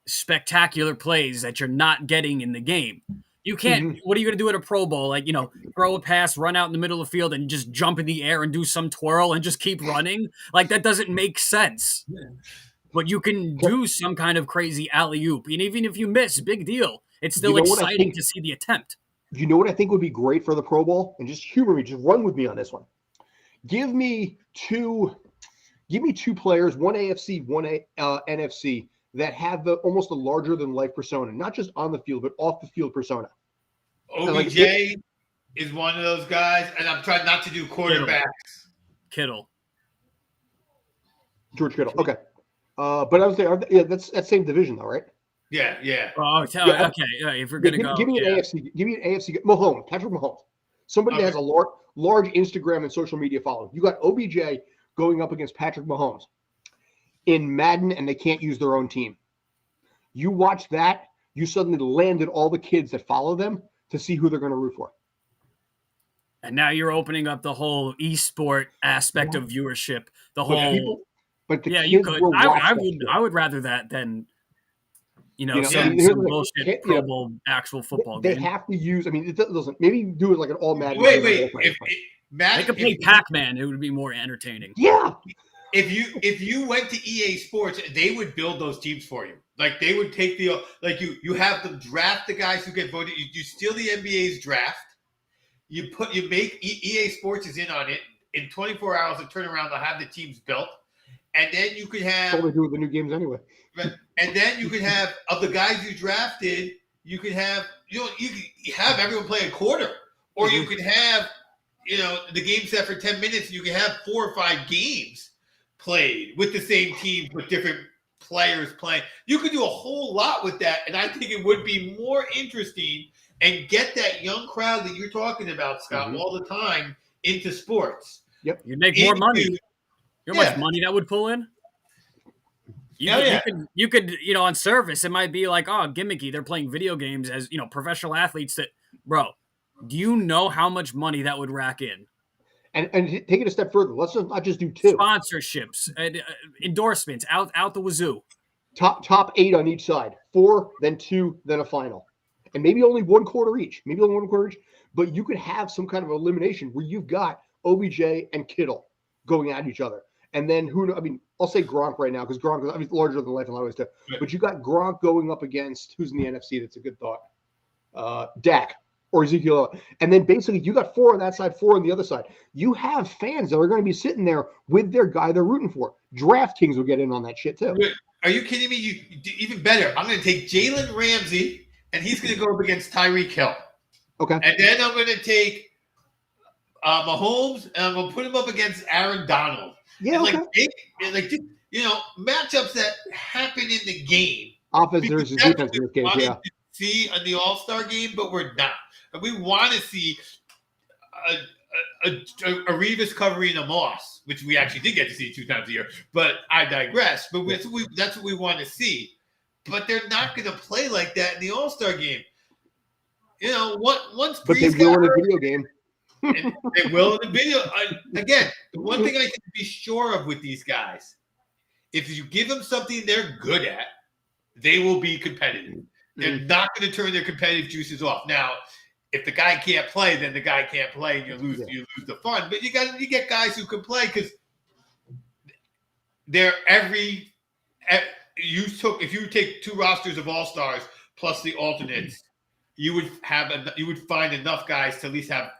spectacular plays that you're not getting in the game. You can't. What are you going to do at a Pro Bowl? Throw a pass, run out in the middle of the field, and just jump in the air and do some twirl and just keep running? That doesn't make sense. Yeah. But you can do some kind of crazy alley-oop. And even if you miss, big deal. It's still exciting to see the attempt. You know what I think would be great for the Pro Bowl? And just humor me, just run with me on this one. Give me two players, one AFC, one NFC, that have almost a larger than life persona, not just on the field, but off the field persona. OBJ is one of those guys, and I'm trying not to do quarterbacks. Kittle. George Kittle. Okay. But I was saying, that's same division though, right? Yeah. Oh, okay. If we're gonna go, give me an AFC. Mahomes, Patrick Mahomes, somebody that has a large Instagram and social media following. You got OBJ going up against Patrick Mahomes in Madden, and they can't use their own team. You watch that, you suddenly landed all the kids that follow them to see who they're going to root for. And now you're opening up the whole esport aspect of viewership. The whole. But you could. I would rather that than some bullshit Pro Bowl actual football they game. have to use. I mean, it doesn't. Maybe do it like an all Madden. Wait. They could play Pac-Man. It would be more entertaining. Yeah. If you went to EA Sports, they would build those teams for you. Like they would take you have them draft the guys who get voted. You steal the NBA's draft. You make EA Sports is in on it. In 24 hours, to turn around, they'll have the teams built, and then you could have. That's what they do with the new games anyway. Right, and then you could have of the guys you drafted. You could have you have everyone play a quarter, or you could have the game set for 10 minutes. And you can have 4 or 5 games played with the same team with different players playing. You could do a whole lot with that, and I think it would be more interesting and get that young crowd that you're talking about, Scott, all the time into sports. Yep, you'd make more money. You know how much money that would pull in? You could on surface it might be like, oh, gimmicky. They're playing video games as professional athletes. That, bro, do you know how much money that would rack in? And take it a step further. Let's not just do 2 sponsorships, endorsements out the wazoo. Top 8 on each side, 4, then 2, then a final, and maybe only 1 quarter each. But you could have some kind of elimination where you've got OBJ and Kittle going at each other. And then I'll say Gronk right now because Gronk is larger than life in a lot of ways too. Right. But you got Gronk going up against who's in the NFC. That's a good thought. Dak or Ezekiel. And then basically you got 4 on that side, 4 on the other side. You have fans that are going to be sitting there with their guy they're rooting for. DraftKings will get in on that shit too. Are you kidding me? Even better. I'm going to take Jalen Ramsey and he's going to go up against Tyreek Hill. Okay. And then I'm going to take Mahomes and I'm going to put him up against Aaron Donald. Yeah, and matchups that happen in the game. Offense versus defense in this case, yeah. See in the All-Star game, but we're not. And we want to see a Revis covering a Moss, which we actually did get to see 2 times a year. But I digress. But that's what we want to see. But they're not going to play like that in the All-Star game. Once but they will in a video game. And they will in the video. Again, the one thing I can be sure of with these guys, if you give them something they're good at, they will be competitive. They're not going to turn their competitive juices off. Now, if the guy can't play, then the guy can't play, and you lose the fun. But you get guys who can play because they're if you take 2 rosters of all-stars plus the alternates, you would find enough guys to at least have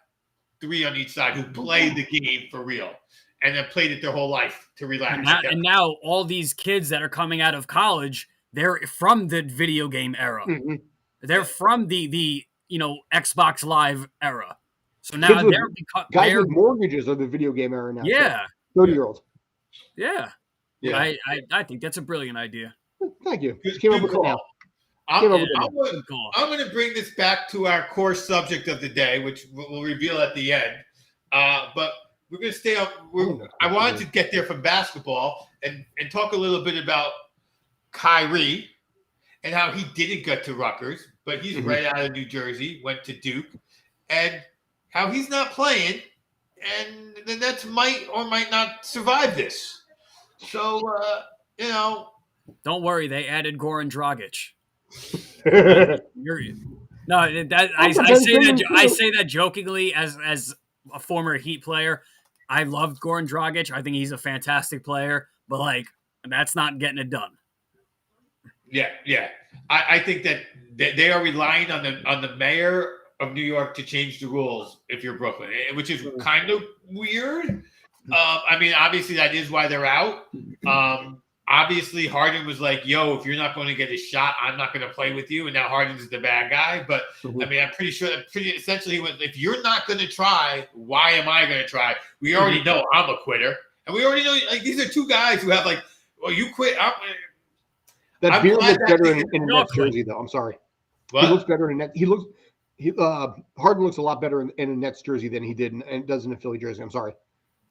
3 on each side who played the game for real and have played it their whole life to relax. And now all these kids that are coming out of college, they're from the video game era. Mm-hmm. They're from the Xbox Live era. So now guys with mortgages are the video game era now. Yeah. 30-year-olds. Yeah. I think that's a brilliant idea. Thank you. Just came up with it now. I'm going to bring this back to our core subject of the day, which we'll reveal at the end. But we're going to stay up. I wanted to get there from basketball and talk a little bit about Kyrie and how he didn't get to Rutgers, but he's right out of New Jersey, went to Duke, and how he's not playing, and the Nets might or might not survive this. So, don't worry, they added Goran Dragic. I say that jokingly as a former Heat player. I loved Goran Dragic. I think he's a fantastic player, but that's not getting it done. Yeah. I think that they are relying on the mayor of New York to change the rules if you're Brooklyn, which is kind of weird. Obviously that is why they're out. Obviously, Harden was like, yo, if you're not going to get a shot, I'm not going to play with you. And now Harden's the bad guy. But, I'm pretty sure essentially, if you're not going to try, why am I going to try? We already know I'm a quitter. And we already know, these are 2 guys who have you quit. That beard looks better in a Nets jersey, though. I'm sorry. What? He looks better in a Nets. Harden looks a lot better in a Nets jersey than he did and does in a Philly jersey. I'm sorry.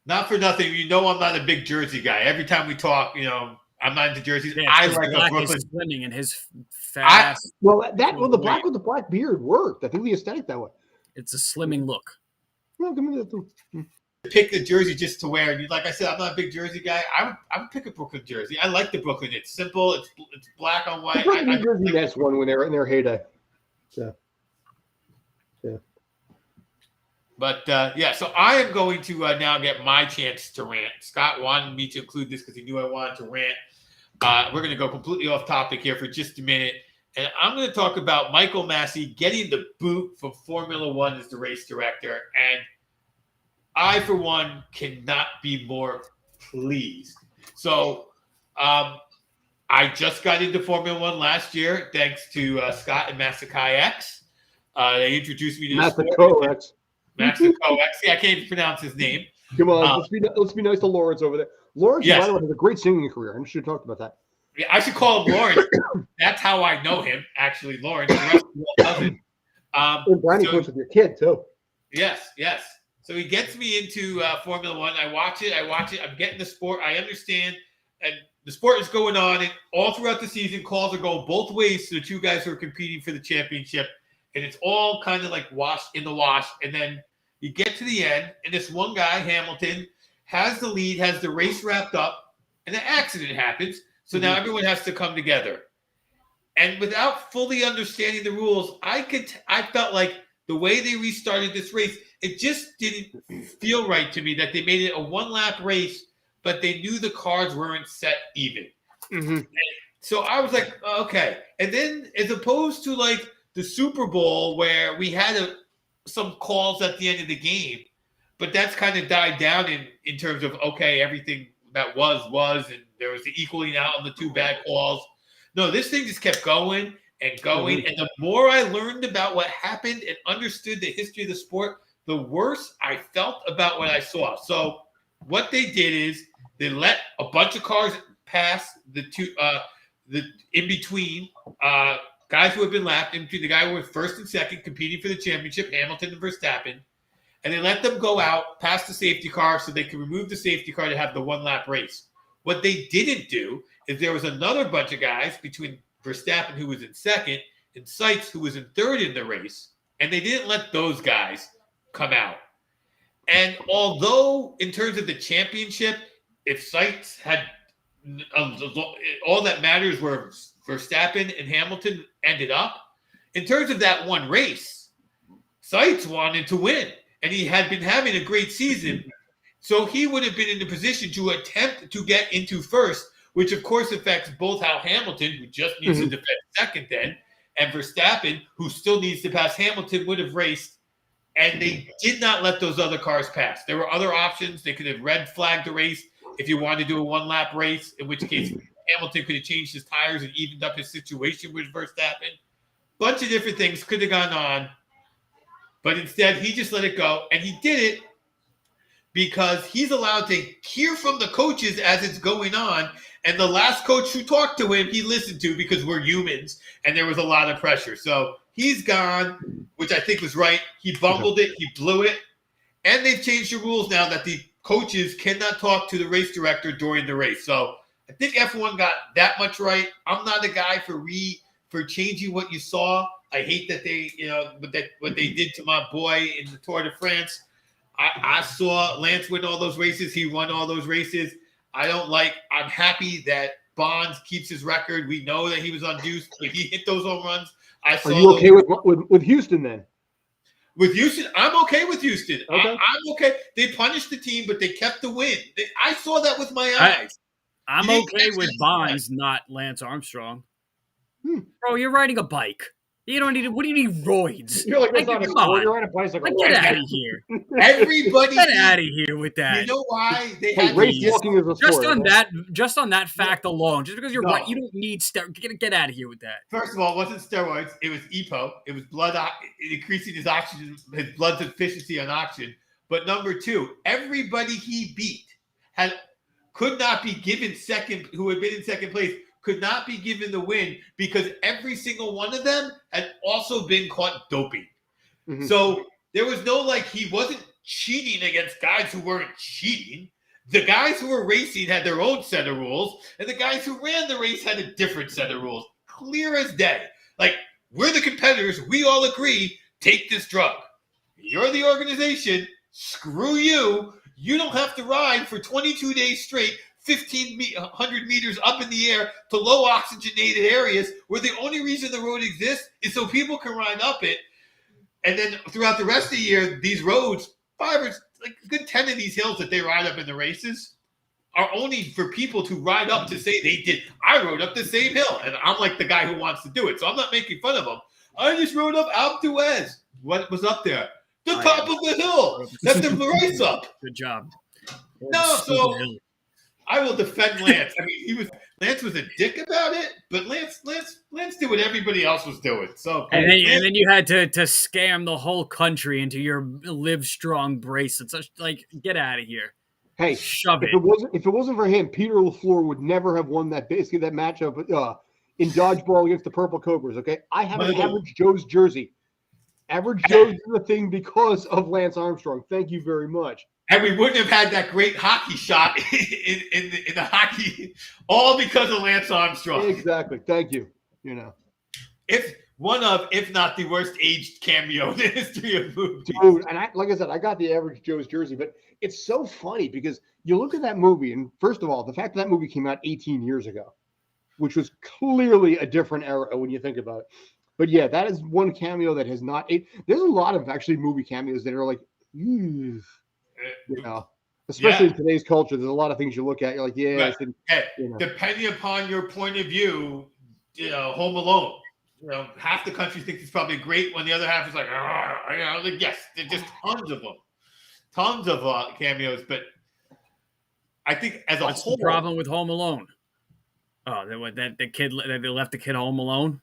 Not for nothing. I'm not a big jersey guy. Every time we talk, I'm not into jerseys. Yeah, I like a Brooklyn slimming and his fast. The black with the black beard worked. I think the aesthetic that way. It's a slimming look. No, give me that too. pick the jersey just to wear. And like I said, I'm not a big jersey guy. I would pick a Brooklyn jersey. I like the Brooklyn. It's simple. It's black on white. The New Jersey Nets won when they were in their heyday. Yeah. But so I am going to now get my chance to rant. Scott wanted me to include this because he knew I wanted to rant. We're going to go completely off topic here for just a minute. And I'm going to talk about Michael Massey getting the boot from Formula One as the race director. And I, for one, cannot be more pleased. So I just got into Formula One last year thanks to Scott and Masakai X. They introduced me to the sport. Maxico X. Yeah, I can't even pronounce his name. Come on, let's be nice to Lawrence over there. Lawrence, by the way, has a great singing career. I should have talked about that. Yeah, I should call him Lawrence. That's how I know him, actually, Lawrence. The rest of the world doesn't. And Brownie Points with your kid, too. Yes. So he gets me into Formula One. I watch it. I'm getting the sport. I understand. And the sport is going on. And all throughout the season, calls are going both ways to the two guys who are competing for the championship. And it's all kind of like washed in the wash. And then you get to the end, and this one guy, Hamilton, has the lead, has the race wrapped up, and an accident happens. So now everyone has to come together. And without fully understanding the rules, I felt like the way they restarted this race, it just didn't feel right to me that they made it a one-lap race, but they knew the cars weren't set even. So I was like, okay. And then as opposed to like the Super Bowl where we had some calls at the end of the game, but that's kind of died down in terms of, okay, everything that was, and there was the equaling out on the two bad calls. No, this thing just kept going and going. And the more I learned about what happened and understood the history of the sport, the worse I felt about what I saw. So what they did is they let a bunch of cars pass the in between guys who have been lapped, in between the guy who was first and second competing for the championship, Hamilton and Verstappen, and they let them go out past the safety car so they could remove the safety car to have the one-lap race. What they didn't do is there was another bunch of guys between Verstappen, who was in second, and Seitz, who was in third in the race, and they didn't let those guys come out. And although in terms of the championship, if Seitz had all that matters where Verstappen and Hamilton ended up, in terms of that one race, Seitz wanted to win, and he had been having a great season. So he would have been in the position to attempt to get into first, which of course affects both how Hamilton, who just needs to defend second then, and Verstappen, who still needs to pass Hamilton, would have raced. And they did not let those other cars pass. There were other options. They could have red flagged the race if you wanted to do a one-lap race, in which case Hamilton could have changed his tires and evened up his situation with Verstappen. Bunch of different things could have gone on. But instead, he just let it go. And he did it because he's allowed to hear from the coaches as it's going on. And the last coach who talked to him, he listened to because we're humans. And there was a lot of pressure. So he's gone, which I think was right. He bungled it. He blew it. And they've changed the rules now that the coaches cannot talk to the race director during the race. So I think F1 got that much right. I'm not a guy for changing what you saw. I hate that they, what they did to my boy in the Tour de France. I saw Lance win all those races. He won all those races. I'm happy that Bonds keeps his record. We know that he was on juice, but he hit those home runs. Are you okay with Houston then? With Houston, I'm okay with Houston. Okay. I'm okay. They punished the team, but they kept the win. I saw that with my eyes. I'm okay with Bonds, not Lance Armstrong. Bro, you're riding a bike. You don't need. What do you need roids? You're like, that's not a sport. You're on a bicycle. Get out of here. Everybody, get out of here with that. You know why they had race walking is a sport. Just on that fact alone, just because you're right, you don't need get out of here with that. First of all, it wasn't steroids. It was EPO. It was blood increasing his oxygen, his blood efficiency on oxygen. But number two, everybody he beat could not be given second. Who had been in second place could not be given the win because every single one of them had also been caught doping. So there was no he wasn't cheating against guys who weren't cheating. The guys who were racing had their own set of rules, and the guys who ran the race had a different set of rules. Clear as day. We're the competitors. We all agree, take this drug. You're the organization. Screw you. You don't have to ride for 22 days straight, 1,500 meters up in the air to low oxygenated areas where the only reason the road exists is so people can ride up it. And then throughout the rest of the year, these roads, like a good 10 of these hills that they ride up in the races are only for people to ride up to say they did. I rode up the same hill, and I'm like the guy who wants to do it, so I'm not making fun of them. I just rode up Alpe d'Huez. What was up there? The top of the hill. That's the race up. Good job. No, so I will defend Lance. I mean, Lance was a dick about it, but Lance did what everybody else was doing. So and then you had to scam the whole country into your Live Strong bracelets. Like, get out of here. Hey, shove it. If it wasn't for him, Peter LaFleur would never have won that matchup in dodgeball against the Purple Cobras. Okay, I have an Average Joe's jersey. Average Joe's is the thing because of Lance Armstrong. Thank you very much. And we wouldn't have had that great hockey shot in the hockey, all because of Lance Armstrong. Exactly. Thank you. You know, if not the worst aged cameo in the history of movies. Dude, and like I said, I got the Average Joe's jersey, but it's so funny because you look at that movie, and first of all, the fact that movie came out 18 years ago, which was clearly a different era when you think about it. But yeah, that is one cameo that has not. There's a lot of actually movie cameos that are like, you know, especially in today's culture. There's a lot of things you look at. You're like, yeah. Depending upon your point of view, Home Alone. Half the country thinks it's probably great when the other half is like, yes, there's just tons of cameos. But I think as a What's whole, the problem with Home Alone? Oh, they left the kid home alone.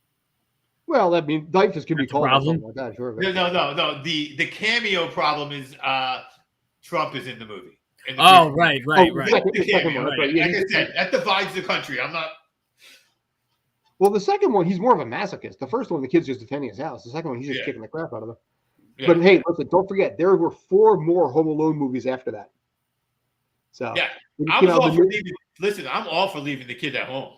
Well, I mean, Dyfus can be called something like that. Sure. No. The cameo problem is Trump is in the movie. Right. The cameo, right. Like I said, that divides the country. I'm not. Well, the second one, he's more of a masochist. The first one, the kid's just defending his house. The second one, he's just kicking the crap out of them. Yeah. But hey, listen, don't forget, there were 4 more Home Alone movies after that. So yeah, I'm all for leaving the kid at home.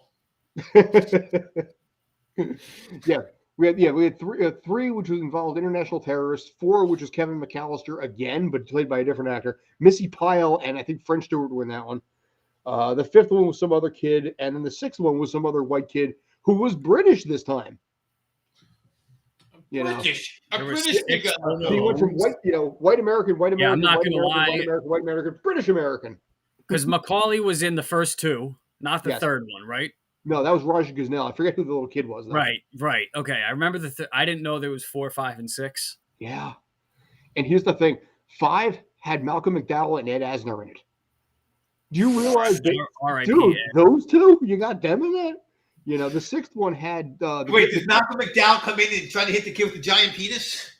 We had 3, which was involved international terrorists. 4, which was Kevin McAllister again, but played by a different actor. Missy Pyle and I think French Stewart were in that one. The 5th one was some other kid, and then the 6th one was some other white kid who was British this time. British. He went from white American, I'm not going to lie. White American, British American. Because Macaulay was in the first 2, not the third one, right? No, that was Raja Gosnell. I forget who the little kid was. Though. Right. Okay, I remember I didn't know there was 4, 5, and 6. Yeah. And here's the thing. 5 had Malcolm McDowell and Ed Asner in it. Do you realize those 2? You got them in that? The 6th one had... Wait, does Malcolm McDowell come in and try to hit the kid with the giant penis?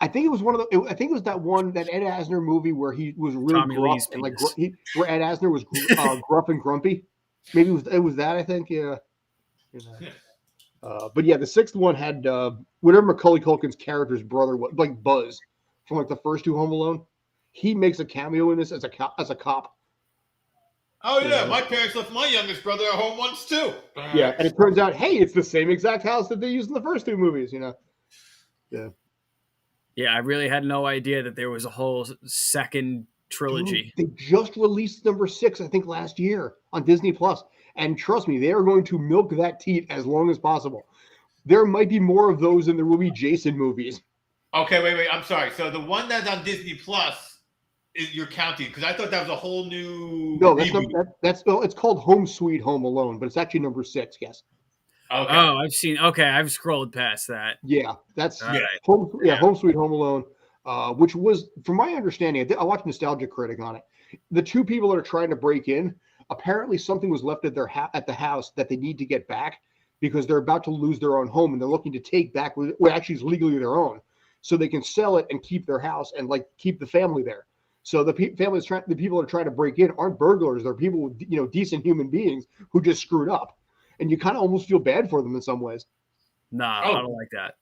I think it was I think it was that Ed Asner movie where he was really Tommy gruff Lee's and where Ed Asner was gruff and grumpy. Maybe it was that, I think. Yeah. But yeah, the 6th one had whatever Macaulay Culkin's character's brother was, like Buzz from like the first 2 Home Alone. He makes a cameo in this as a cop. Oh yeah, my parents left my youngest brother at home once too. Yeah, and it turns out, hey, it's the same exact house that they used in the first 2 movies. Yeah. Yeah, I really had no idea that there was a whole second trilogy. Dude, they just released number 6, I think, last year on Disney Plus. And trust me, they are going to milk that teat as long as possible. There might be more of those than there will be Jason movies. Okay, wait. I'm sorry. So the one that's on Disney Plus you're counting because I thought that was a whole new. No, it's called Home Sweet Home Alone, but it's actually number 6. Yes. Okay. Oh, I've seen. Okay, I've scrolled past that. Yeah, that's right. Home Sweet Home Alone, which was, from my understanding, I watched Nostalgia Critic on it. The 2 people that are trying to break in, apparently something was left at at the house that they need to get back because they're about to lose their own home and they're looking to take back what actually is legally their own, so they can sell it and keep their house and keep the family there. So the people that are trying to break in aren't burglars; they're people with decent human beings who just screwed up. And you kind of almost feel bad for them in some ways. Nah, I don't like that.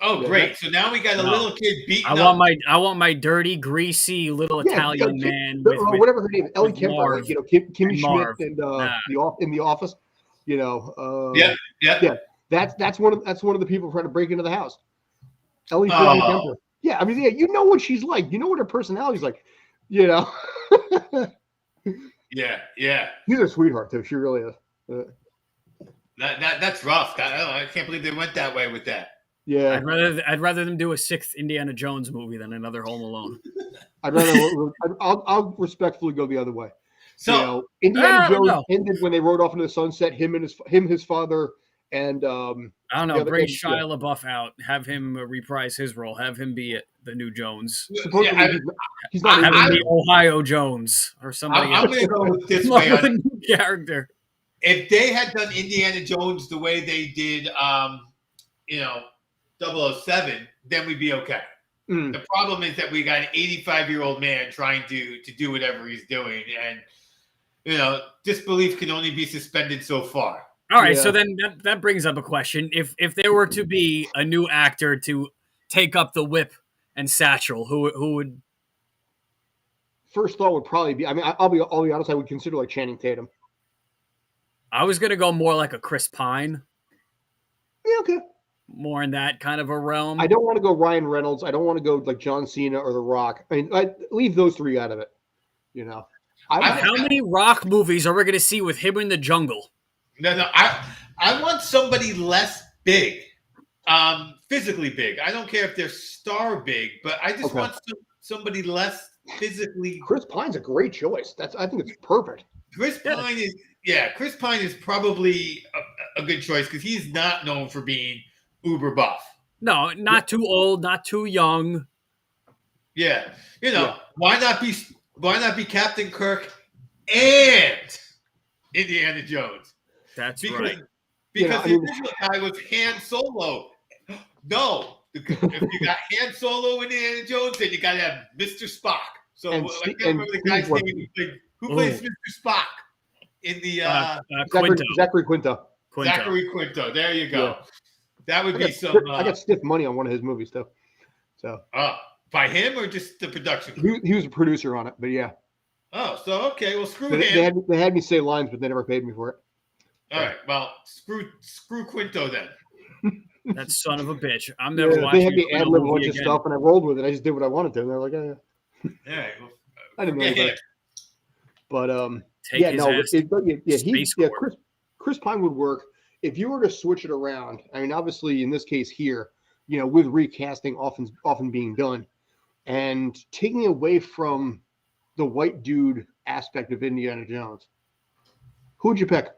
Oh, great! So now we got a little kid beating I want my dirty, greasy little Italian man with whatever her name is, Ellie Kemper, Marv, Kimmy Schmidt, and in the office. Yeah. That's one of the people trying to break into the house. Ellie Kemper. Yeah, I mean, yeah, you know what she's like. You know what her personality's like. You know. Yeah, yeah. She's a sweetheart too. She really is. That's rough. I can't believe they went that way with that. Yeah, I'd rather them do a 6th Indiana Jones movie than another Home Alone. I'll respectfully go the other way. So You know, Indiana I don't Jones know. ended when they rode off into the sunset. His father, and I don't the know. other- Bring and- Shia LaBeouf out. Have him reprise his role. Have him be the new Jones. supposedly yeah, he's not. Have in him it. be Ohio Jones or somebody I'm else. going to go with this Come way. up with On, a new character. if they had done Indiana Jones the way they did, 007, then we'd be okay. Mm. The problem is that we got an 85-year-old man trying to do whatever he's doing, and disbelief can only be suspended so far. All right, Yeah. so then that brings up a question. If there were to be a new actor to take up the whip and satchel, who would? First thought would probably be. I mean, I'll be honest. I would consider like Channing Tatum. I was gonna go more like a Chris Pine, Yeah, okay. more in that kind of a realm. I don't want to go Ryan Reynolds. I don't want to go like John Cena or The Rock. I mean, I leave those three out of it. You know, How many Rock movies are we gonna see with him in the jungle? No. I want somebody less big, physically big. I don't care if they're star big, but I just want somebody less physically. Chris Pine's a great choice. I think it's perfect. Chris Pine is probably a good choice because he's not known for being uber buff. No, not too old, not too young. Yeah, why not be Captain Kirk and Indiana Jones? That's Because right. the original guy was Han Solo. No, if you got Han Solo and Indiana Jones, then you got to have Mr. Spock. So I can't remember the guy's name. Who plays Mr. Spock in the Quinto. Zachary Quinto. Zachary Quinto. There you go. Yeah. That would be some. I got stiff money on one of his movies too. So by him or just the production? He was a producer on it, but yeah. Oh, so okay. Well, screw him. They had me say lines, but they never paid me for it. All right. Well, screw Quinto then. That son of a bitch. I'm never watching. They had me ad lib a bunch of stuff, and I rolled with it. I just did what I wanted to, and they're like, All right. Well, I didn't know that. But Chris Pine would work if you were to switch it around. I mean, obviously, in this case here, with recasting often being done, and taking away from the white dude aspect of Indiana Jones, who would you pick?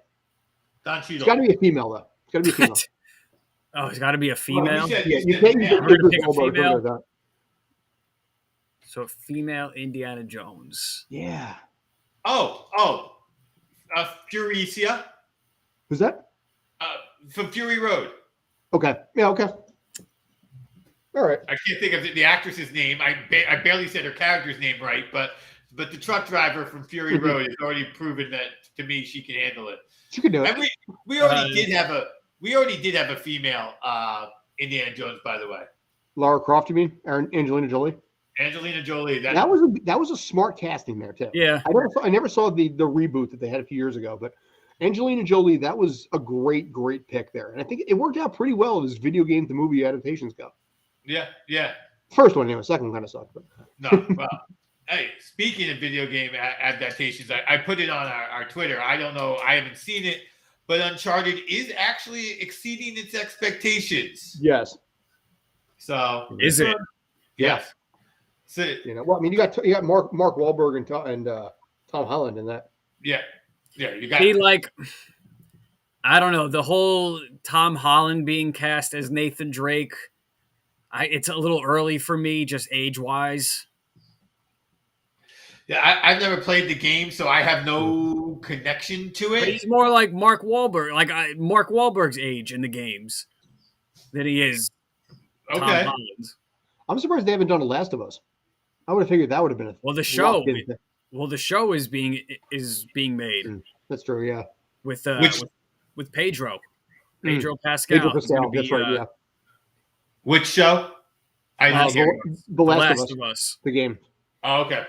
Don Cheadle. It's got to be a female, though. It's got to be a female. Oh, it's got to be a female. Well, you can't pick a female. So female Indiana Jones. Yeah. Furiosa. Who's that? From Fury Road. Okay. Yeah. Okay. All right. I can't think of the actress's name. I barely said her character's name right, but the truck driver from Fury Road has already proven that to me she can handle it. She could do it. And we already did have a female Indiana Jones, by the way. Lara Croft, you mean? Angelina Jolie. Angelina Jolie. That was a smart casting there too. Yeah. I never saw the reboot that they had a few years ago, but Angelina Jolie, that was a great pick there, and I think it worked out pretty well as video game to movie adaptations go. Yeah. First one, anyway. Second one kind of sucked. But. No, well, hey, speaking of video game adaptations, I put it on our Twitter. I don't know. I haven't seen it, but Uncharted is actually exceeding its expectations. Yes. So is it? Yes. So, well, I mean, you got Mark Wahlberg and Tom Holland in that. Yeah. You got. I don't know, the whole Tom Holland being cast as Nathan Drake. It's a little early for me, just age wise. Yeah, I've never played the game, so I have no connection to it. But he's more like Mark Wahlberg, Mark Wahlberg's age in the games than he is Tom Holland. I'm surprised they haven't done The Last of Us. I would have figured that would have been the show. The show is being made. That's true. Yeah. With Pedro Pascal. Pedro Pascal. That's right. Yeah. Which show? The Last of Us. The game. Oh, okay.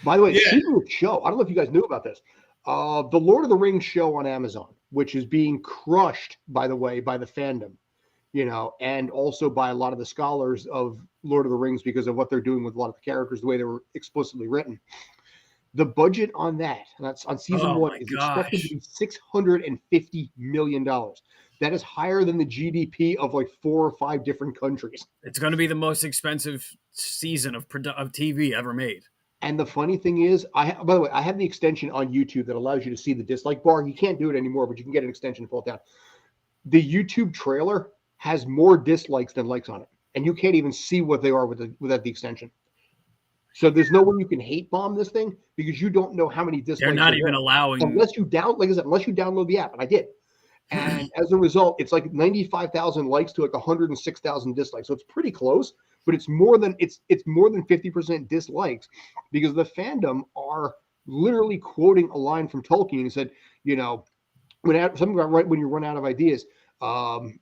By the way, speaking of show, I don't know if you guys knew about this. The Lord of the Rings show on Amazon, which is being crushed, by the way, by the fandom. and also by a lot of the scholars of Lord of the Rings because of what they're doing with a lot of the characters, the way they were explicitly written. The budget on that, and that's on season Oh one, my is expected to gosh. be $650 million. That is higher than the GDP of like 4 or 5 different countries. It's going to be the most expensive season of TV ever made. And the funny thing is, by the way, I have the extension on YouTube that allows you to see the dislike bar. You can't do it anymore, but you can get an extension to pull it down. The YouTube trailer has more dislikes than likes on it, and you can't even see what they are without the extension. So there's no way you can hate bomb this thing because you don't know how many dislikes. They're not even allowing, unless you download the app, and I did. And as a result, it's like 95,000 likes to like 106,000 dislikes. So it's pretty close, but it's more than 50% dislikes because the fandom are literally quoting a line from Tolkien and said, something about right when you run out of ideas,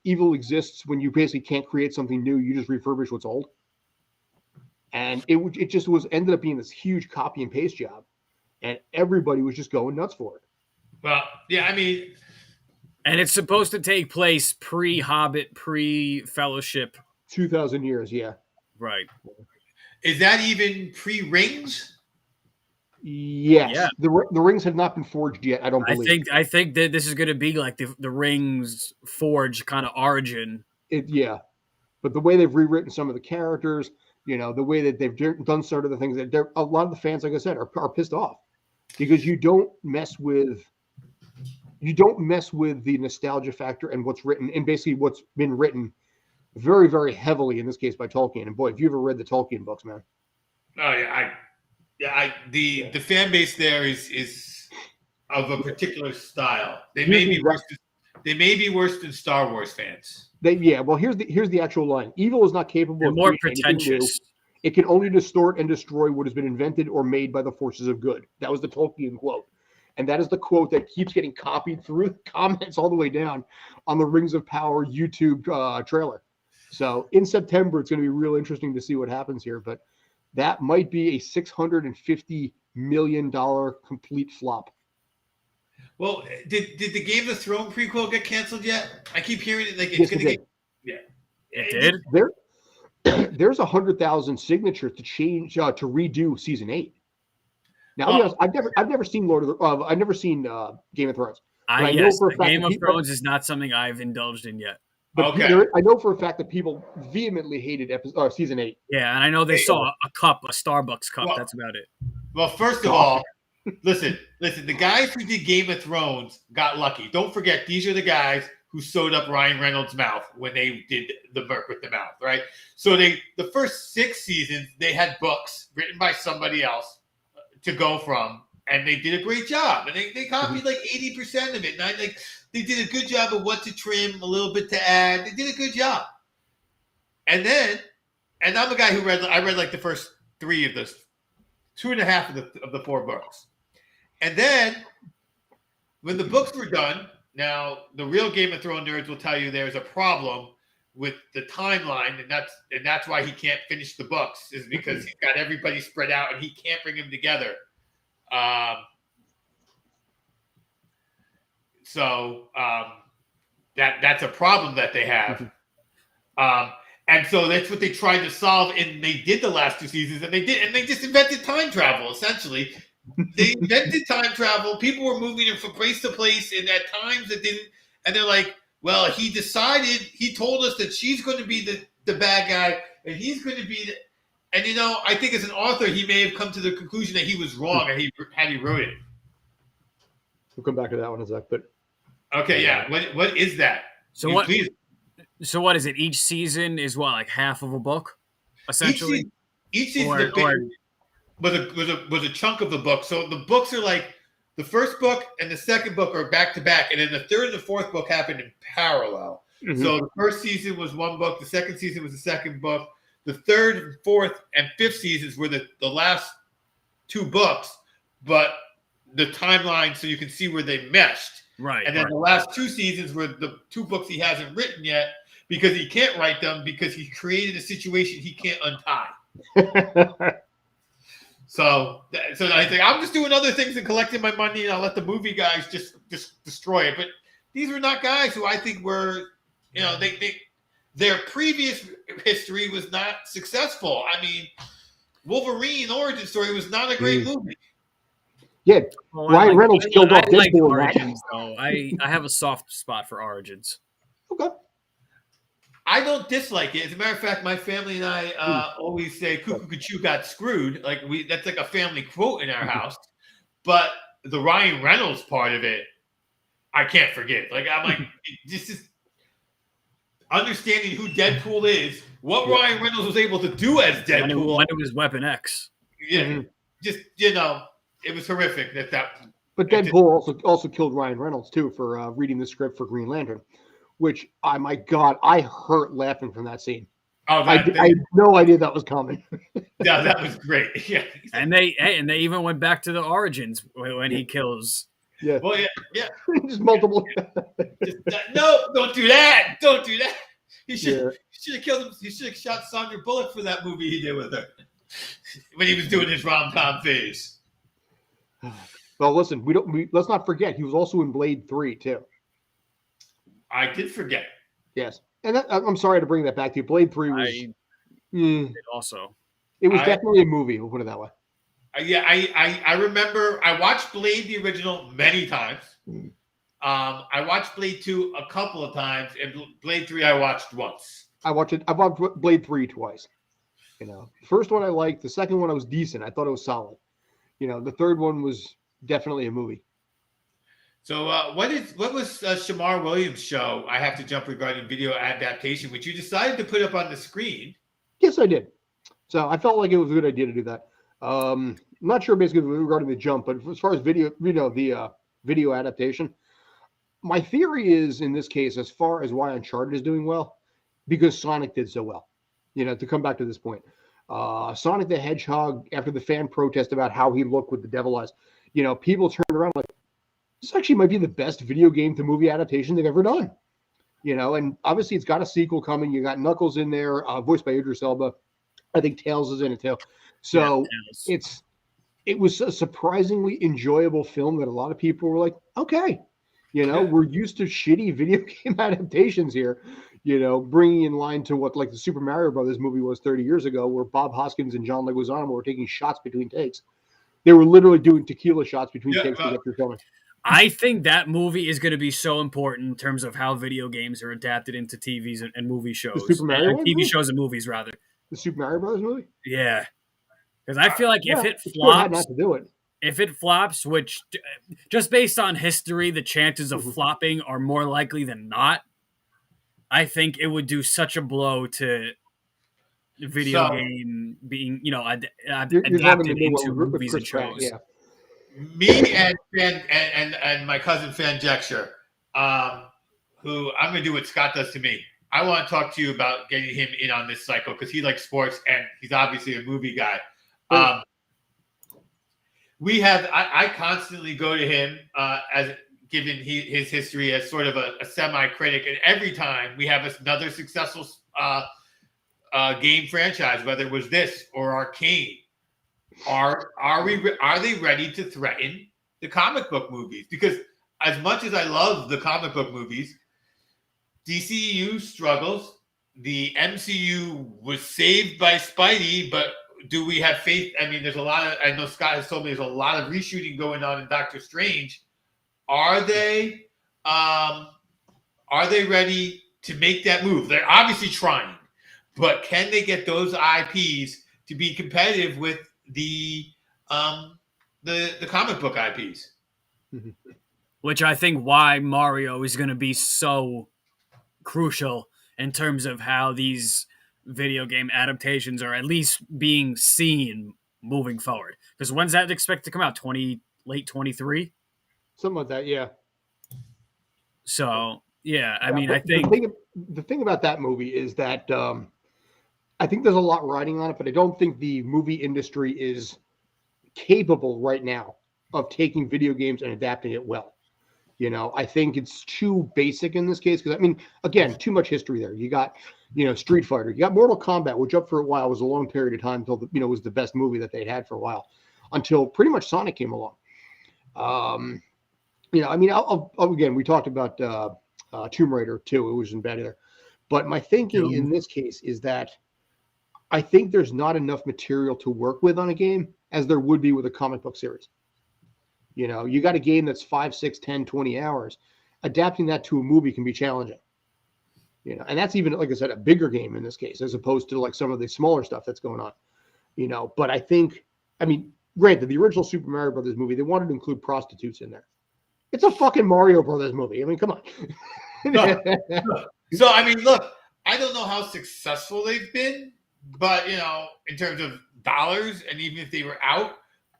evil exists when you basically can't create something new. You just refurbish what's old. And it just ended up being this huge copy and paste job, and everybody was just going nuts for it. Well, yeah, I mean, and it's supposed to take place pre-Hobbit, pre-Fellowship. 2,000 years, yeah. Right. Is that even pre-Rings? Yes. Yeah. The rings have not been forged yet, I don't believe. I think that this is going to be like the rings forge kind of origin. Yeah. But the way they've rewritten some of the characters, the way that they've done sort of the things that a lot of the fans, like I said, are pissed off because you don't mess with the nostalgia factor and what's written and basically what's been written very, very heavily in this case by Tolkien. And boy, if you ever read the Tolkien books, man. Oh yeah, the fan base there is of a particular style. They may be worse than Star Wars fans. Well, here's the actual line. Evil is not capable of more pretentious. It can only distort and destroy what has been invented or made by the forces of good. That was the Tolkien quote. And that is the quote that keeps getting copied through the comments all the way down on the Rings of Power YouTube trailer. So in September, it's going to be real interesting to see what happens here. But that might be a $650 million complete flop. Well, did the Game of Thrones prequel get canceled yet? I keep hearing it like it's going to get. Yeah, it did. There's 100,000 signatures to change to redo season 8. Now, I've never seen I've never seen Game of Thrones. Game of Thrones is not something I've indulged in yet. But I know for a fact that people vehemently hated season 8. Yeah, and I know they saw a Starbucks cup. Well, that's about it. Well, first of all, listen. The guys who did Game of Thrones got lucky. Don't forget, these are the guys who sewed up Ryan Reynolds' mouth when they did the Merc with the Mouth, right? So the first 6 seasons, they had books written by somebody else to go from, and they did a great job. And they copied like 80% of it. And they did a good job of what to trim, a little bit to add. They did a good job. And I'm a guy who read like the first 3 of this, 2.5 of the 4 books. And then when the books were done, now the real Game of Thrones nerds will tell you there's a problem with the timeline, and that's why he can't finish the books, is because he's got everybody spread out and he can't bring them together. So that's a problem that they have. And so that's what they tried to solve, and they did the last 2 seasons, and they just invented time travel, essentially. They invented time travel. People were moving from place to place, and at times it didn't. And they're like, well, he told us that she's going to be the bad guy, and he's going to be and I think as an author, he may have come to the conclusion that he was wrong, and he wrote it. We'll come back to that one in a sec, but okay, yeah. What is that? So what is it? Each season is like half of a book, essentially. Each season was a chunk of the book. So the books are like the first book and the second book are back to back, and then the third and the fourth book happened in parallel. Mm-hmm. So the first season was one book, the second season was the second book, the third, fourth, and fifth seasons were the last 2 books, but the timeline so you can see where they meshed. Right. And then the last 2 seasons were the 2 books he hasn't written yet because he can't write them because he created a situation he can't untie. So I think I'm just doing other things and collecting my money, and I'll let the movie guys just destroy it. But these were not guys who I think were, their previous history was not successful. I mean, Wolverine origin story was not a great movie. Yeah, Well, Ryan Reynolds killed off I like Deadpool in that. Origins, though. I have a soft spot for Origins. Okay. I don't dislike it. As a matter of fact, my family and I always say "Cuckoo Cuckoo got screwed." Like that's like a family quote in our house. But the Ryan Reynolds part of it, I can't forget. Like I'm like, this is understanding who Deadpool is, what Ryan Reynolds was able to do as Deadpool. When it was Weapon X. Yeah, just it was horrific. But Deadpool also killed Ryan Reynolds too for reading the script for Green Lantern, which my God, I hurt laughing from that scene. Oh, I had no idea that was coming. Yeah, that was great. Yeah, and they even went back to the Origins when he kills. Yeah. Well, yeah. Just multiple. No, don't do that. Don't do that. He should have killed him. He should have shot Sandra Bullock for that movie he did with her when he was doing his rom-com phase. Well, listen, let's not forget he was also in Blade 3 too. I did forget. Yes, and I'm sorry to bring that back to you. Blade 3 was also. It was definitely a movie. We'll put it that way. Yeah, I remember I watched Blade the original many times. I watched Blade 2 a couple of times, and Blade 3 I watched once. I watched Blade 3 twice. The first one I liked. The second one I was decent. I thought it was solid. The third one was definitely a movie. So what was Shamar Williams' show? I have to jump regarding video adaptation, which you decided to put up on the screen. Yes, I did. So I felt like it was a good idea to do that. I'm not sure basically regarding the jump, but as far as video, the video adaptation, my theory is in this case, as far as why Uncharted is doing well, because Sonic did so well. To come back to this point, Sonic the Hedgehog, after the fan protest about how he looked with the devil eyes, people turned around like, this actually might be the best video game to movie adaptation they've ever done. And obviously it's got a sequel coming. You got Knuckles in there, voiced by Idris Elba. I think Tails is in it too. So it was a surprisingly enjoyable film that a lot of people were like, okay, we're used to shitty video game adaptations here, bringing in line to what like the Super Mario Brothers movie was 30 years ago, where Bob Hoskins and John Leguizamo were taking shots between takes. They were literally doing tequila shots between takes to get through filming. I think that movie is going to be so important in terms of how video games are adapted into TVs and movie shows. The Super Mario TV shows and movies, rather. The Super Mario Brothers movie? Yeah. Because I feel like if it flops, not to do it. If it flops, which just based on history, the chances of flopping are more likely than not. I think it would do such a blow to the video game being, adapted into movies and shows. Yeah. Me and my cousin Fan Jexter, who I'm going to do what Scott does to me. I want to talk to you about getting him in on this cycle because he likes sports and he's obviously a movie guy. I constantly go to him as given his history as sort of a semi-critic, and every time we have another successful game franchise, whether it was this or Arcane, are they ready to threaten the comic book movies? Because as much as I love the comic book movies, DCEU struggles. The MCU was saved by Spidey, but do we have faith? I mean, I know Scott has told me there's a lot of reshooting going on in Doctor Strange. Are they ready to make that move? They're obviously trying, but can they get those IPs to be competitive with the comic book IPs? Which I think why Mario is going to be so crucial in terms of how these video game adaptations are at least being seen moving forward. Because when's that expected to come out? Late 23? Something like that, yeah. So, yeah, I mean, I think... The thing about that movie is that I think there's a lot riding on it, but I don't think the movie industry is capable right now of taking video games and adapting it well. I think it's too basic in this case because, I mean, again, too much history there. You got, Street Fighter. You got Mortal Kombat, which up for a while was a long period of time until, was the best movie that they'd had for a while until pretty much Sonic came along. I mean, again, we talked about Tomb Raider too. It was in bad there. But my thinking in this case is that I think there's not enough material to work with on a game as there would be with a comic book series. You know, you got a game that's 5, 6, 10, 20 hours. Adapting that to a movie can be challenging. You know, and that's even, like I said, a bigger game in this case, as opposed to like some of the smaller stuff that's going on. You know, but I think, I mean, granted, the original Super Mario Brothers movie, they wanted to include prostitutes in there. It's a fucking Mario Brothers movie. I mean, come on. So, I mean, look, I don't know how successful they've been, but, you know, in terms of dollars, and even if they were out,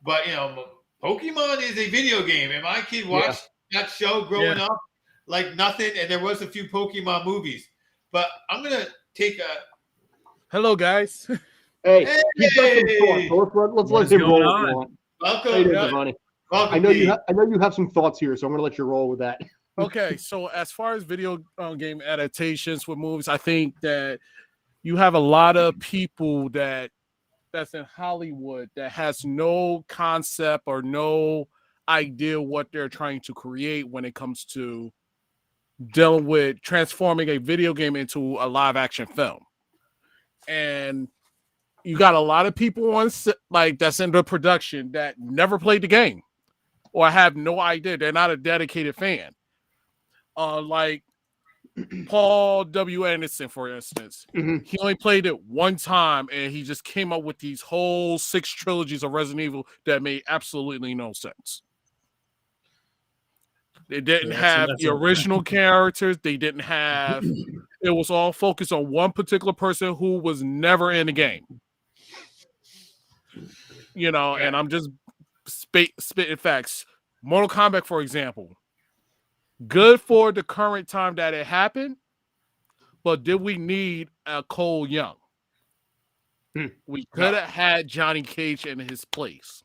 but, you know, Pokemon is a video game, and my kid watched that show growing up like nothing, and there was a few Pokemon movies. But I'm going to take a... Hello, guys. Hey, he's got some thoughts. So let's let him roll. Welcome. Hey, Giovanni. I know you have some thoughts here, so I'm going to let you roll with that. Okay, so as far as video game adaptations with movies, I think that you have a lot of people that's in Hollywood that has no concept or no idea what they're trying to create when it comes to dealing with transforming a video game into a live action film. And you got a lot of people on like that's in the production that never played the game or have no idea. They're not a dedicated fan. Like Paul W. Anderson, for instance, he only played it one time, and he just came up with these whole 6 trilogies of Resident Evil that made absolutely no sense. They didn't have the original characters. They didn't have. It was all focused on one particular person who was never in the game. You know, and I'm just spitting facts. Mortal Kombat, for example. Good for the current time that it happened, but did we need a Cole Young? We could have had Johnny Cage in his place.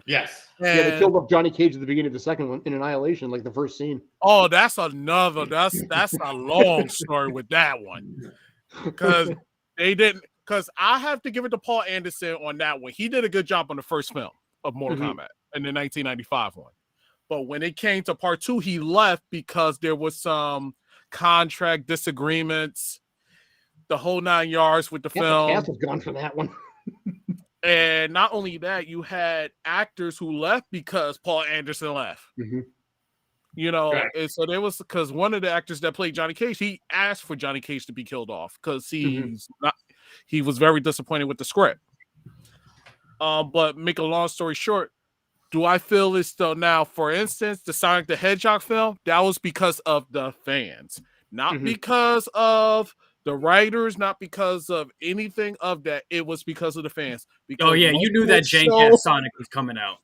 Yes. They killed off Johnny Cage at the beginning of the second one in Annihilation, like the first scene. Oh, that's a long story with that one. Because I have to give it to Paul Anderson on that one. He did a good job on the first film of Mortal Kombat in the 1995 one. But when it came to part 2, he left because there was some contract disagreements, the whole 9 yards with the film. The cast is gone from that one. And not only that, you had actors who left because Paul Anderson left. You know, and so there was because one of the actors that played Johnny Cage, he asked for Johnny Cage to be killed off because he was very disappointed with the script. But make a long story short, do I feel it's still now, for instance, the Sonic the Hedgehog film, that was because of the fans, not because of the writers, not because of anything of that. It was because of the fans. Because you knew that Jank Sonic was coming out.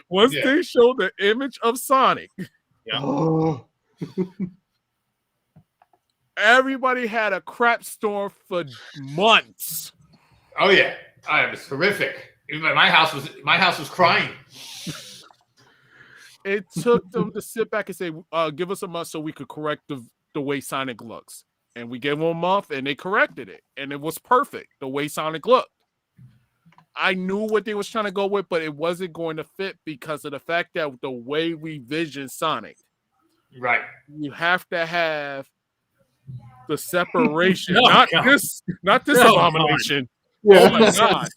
Once they showed the image of Sonic, everybody had a crap storm for months. Oh yeah, it was horrific. My house was crying. It took them to sit back and say, give us a month so we could correct the way Sonic looks. And we gave them a month and they corrected it. And it was perfect, the way Sonic looked. I knew what they was trying to go with, but it wasn't going to fit because of the fact that the way we vision Sonic. Right. You have to have the separation. Not this abomination. Oh my God.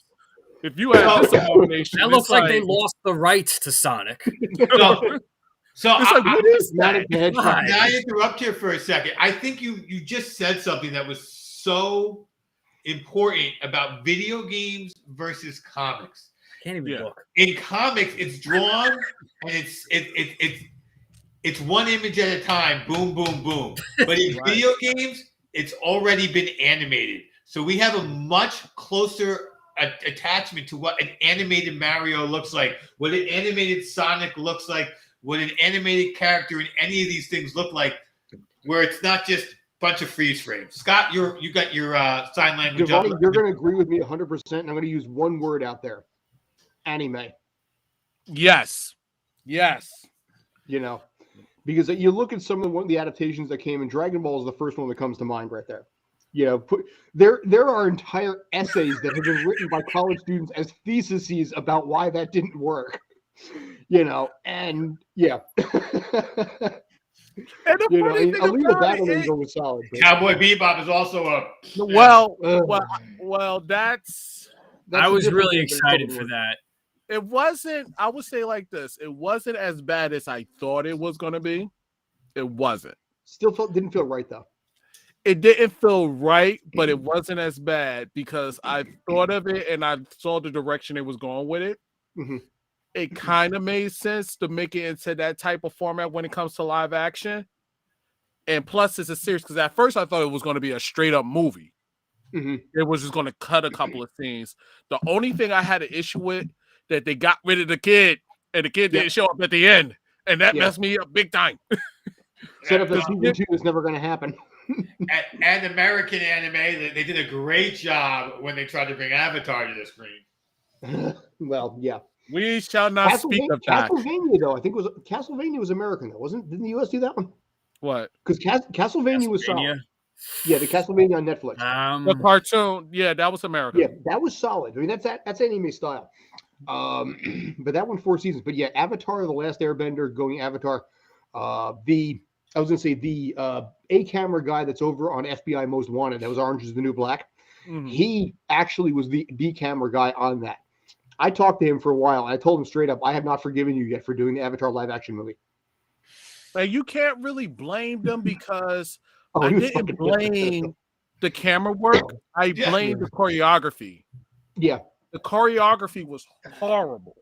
If you had this abomination, that looks like they lost the rights to Sonic. So what is that? Can I interrupt here for a second? I think you just said something that was so important about video games versus comics. Can't even look. In comics, it's drawn and it's one image at a time. Boom, boom, boom. But in video games, it's already been animated. So we have a much closer attachment to what an animated Mario looks like, what an animated Sonic looks like, what an animated character in any of these things look like, where it's not just a bunch of freeze frames. Scott, you got your sign language. Giovanni, you're going to agree with me 100%, and I'm going to use one word out there: anime. Yes. You know, because you look at some of the adaptations that came, and Dragon Ball is the first one that comes to mind right there. You know, there are entire essays that have been written by college students as theses about why that didn't work. You know, and And the You know, funny thing Alita about Battle it, Angel was solid. But Cowboy Bebop is also a that's I a was different really game, but it's still excited good for work. that. it wasn't. I would say like this: it wasn't as bad as I thought it was going to be. It wasn't. Still didn't feel right though. It didn't feel right, but it wasn't as bad because I thought of it and I saw the direction it was going with it. Mhm. It kind of made sense to make it into that type of format when it comes to live action. And plus, it's a series because at first I thought it was going to be a straight up movie. Mhm. It was just going to cut a couple of scenes. The only thing I had an issue with that they got rid of the kid and the kid didn't show up at the end, and that messed me up big time. Set up that season 2 is never going to happen. and American anime. They did a great job when they tried to bring Avatar to the screen. Well, yeah. We shall not speak of that. Castlevania, though, I think Castlevania was American, though, wasn't? Didn't the U.S. do that one? What? Because Castlevania was solid. Yeah, the Castlevania on Netflix. The cartoon, yeah, that was American. Yeah, that was solid. I mean, that's anime style. But that one 4 seasons. But yeah, Avatar: The Last Airbender, going Avatar. I was gonna say the A camera guy that's over on FBI Most Wanted. That was Orange Is the New Black. Mhm. He actually was the B camera guy on that. I talked to him for a while. And I told him straight up, I have not forgiven you yet for doing the Avatar live action movie. Like, you can't really blame them because Oh, I he was didn't fucking- blame the camera work. I blamed the choreography. Yeah. The choreography was horrible.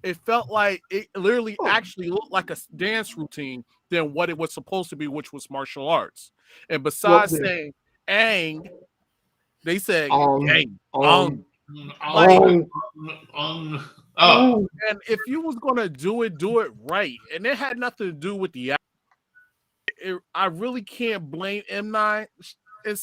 It felt like it literally actually looked like a dance routine than what it was supposed to be, which was martial arts. And besides saying Aang, they said Gang. And if you was gonna do it right, and it had nothing to do with the. I really can't blame M9 in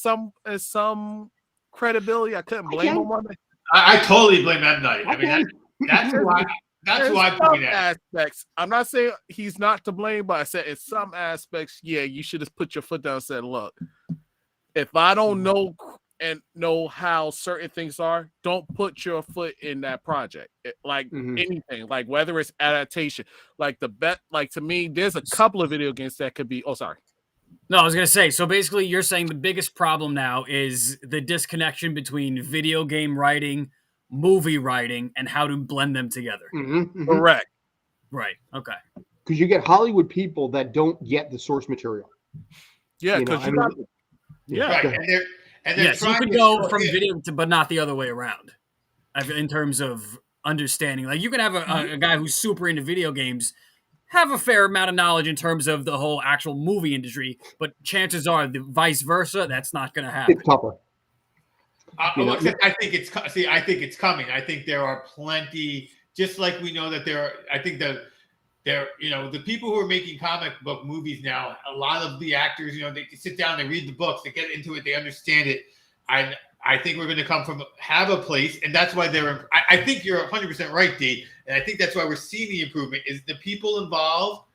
some credibility. I couldn't blame him on it. I totally blame M Night. I mean, that's why. That's why I point at aspects. I'm not saying he's not to blame, but I said in some aspects, yeah, you should have put your foot down and said, look, if I don't know how certain things are, don't put your foot in that project. Anything, like whether it's adaptation, like to me, there's a couple of video games that could be. Oh, sorry. No, I was gonna say. So basically, you're saying the biggest problem now is the disconnection between video game writing, movie writing, and how to blend them together. Correct. Right. Okay. Because you get Hollywood people that don't get the source material. Yeah, because right. And they're yes, you could go from video to, but not the other way around. In terms of understanding, like you can have a guy who's super into video games have a fair amount of knowledge in terms of the whole actual movie industry, but chances are the vice versa, that's not going to happen. It's tougher. I think it's coming. I think there are plenty, just like we know that there are, I think the people who are making comic book movies now, a lot of the actors, they sit down, they read the books, they get into it, they understand it. I think we're going to have a place, and that's why I think you're 100% right, D, and I think that's why we're seeing the improvement is the people involved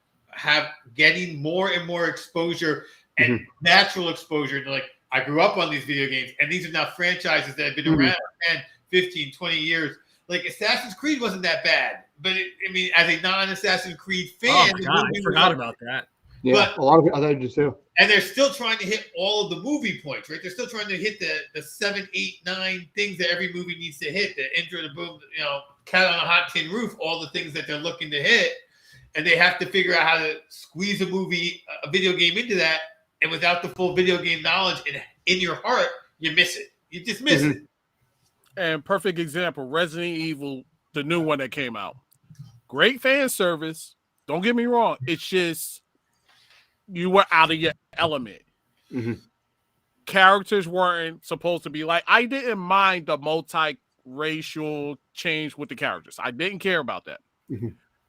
getting more and more exposure and natural exposure. Like, I grew up on these video games, and these are now franchises that have been around 10, 15, 20 years. Like, Assassin's Creed wasn't that bad, but as a non-Assassin's Creed fan, I forgot about that. Yeah, a lot of it, I just do. And they're still trying to hit all of the movie points, right? They're still trying to hit the 7, 8, 9 things that every movie needs to hit. The intro, the boom, cat on a hot tin roof, all the things that they're looking to hit. And they have to figure out how to squeeze a video game into that. And without the full video game knowledge in your heart, you miss it. You just miss it. And perfect example, Resident Evil, the new one that came out. Great fan service. Don't get me wrong. It's just you were out of your element. Characters weren't supposed to be like. I didn't mind the multi-racial change with the characters. I didn't care about that.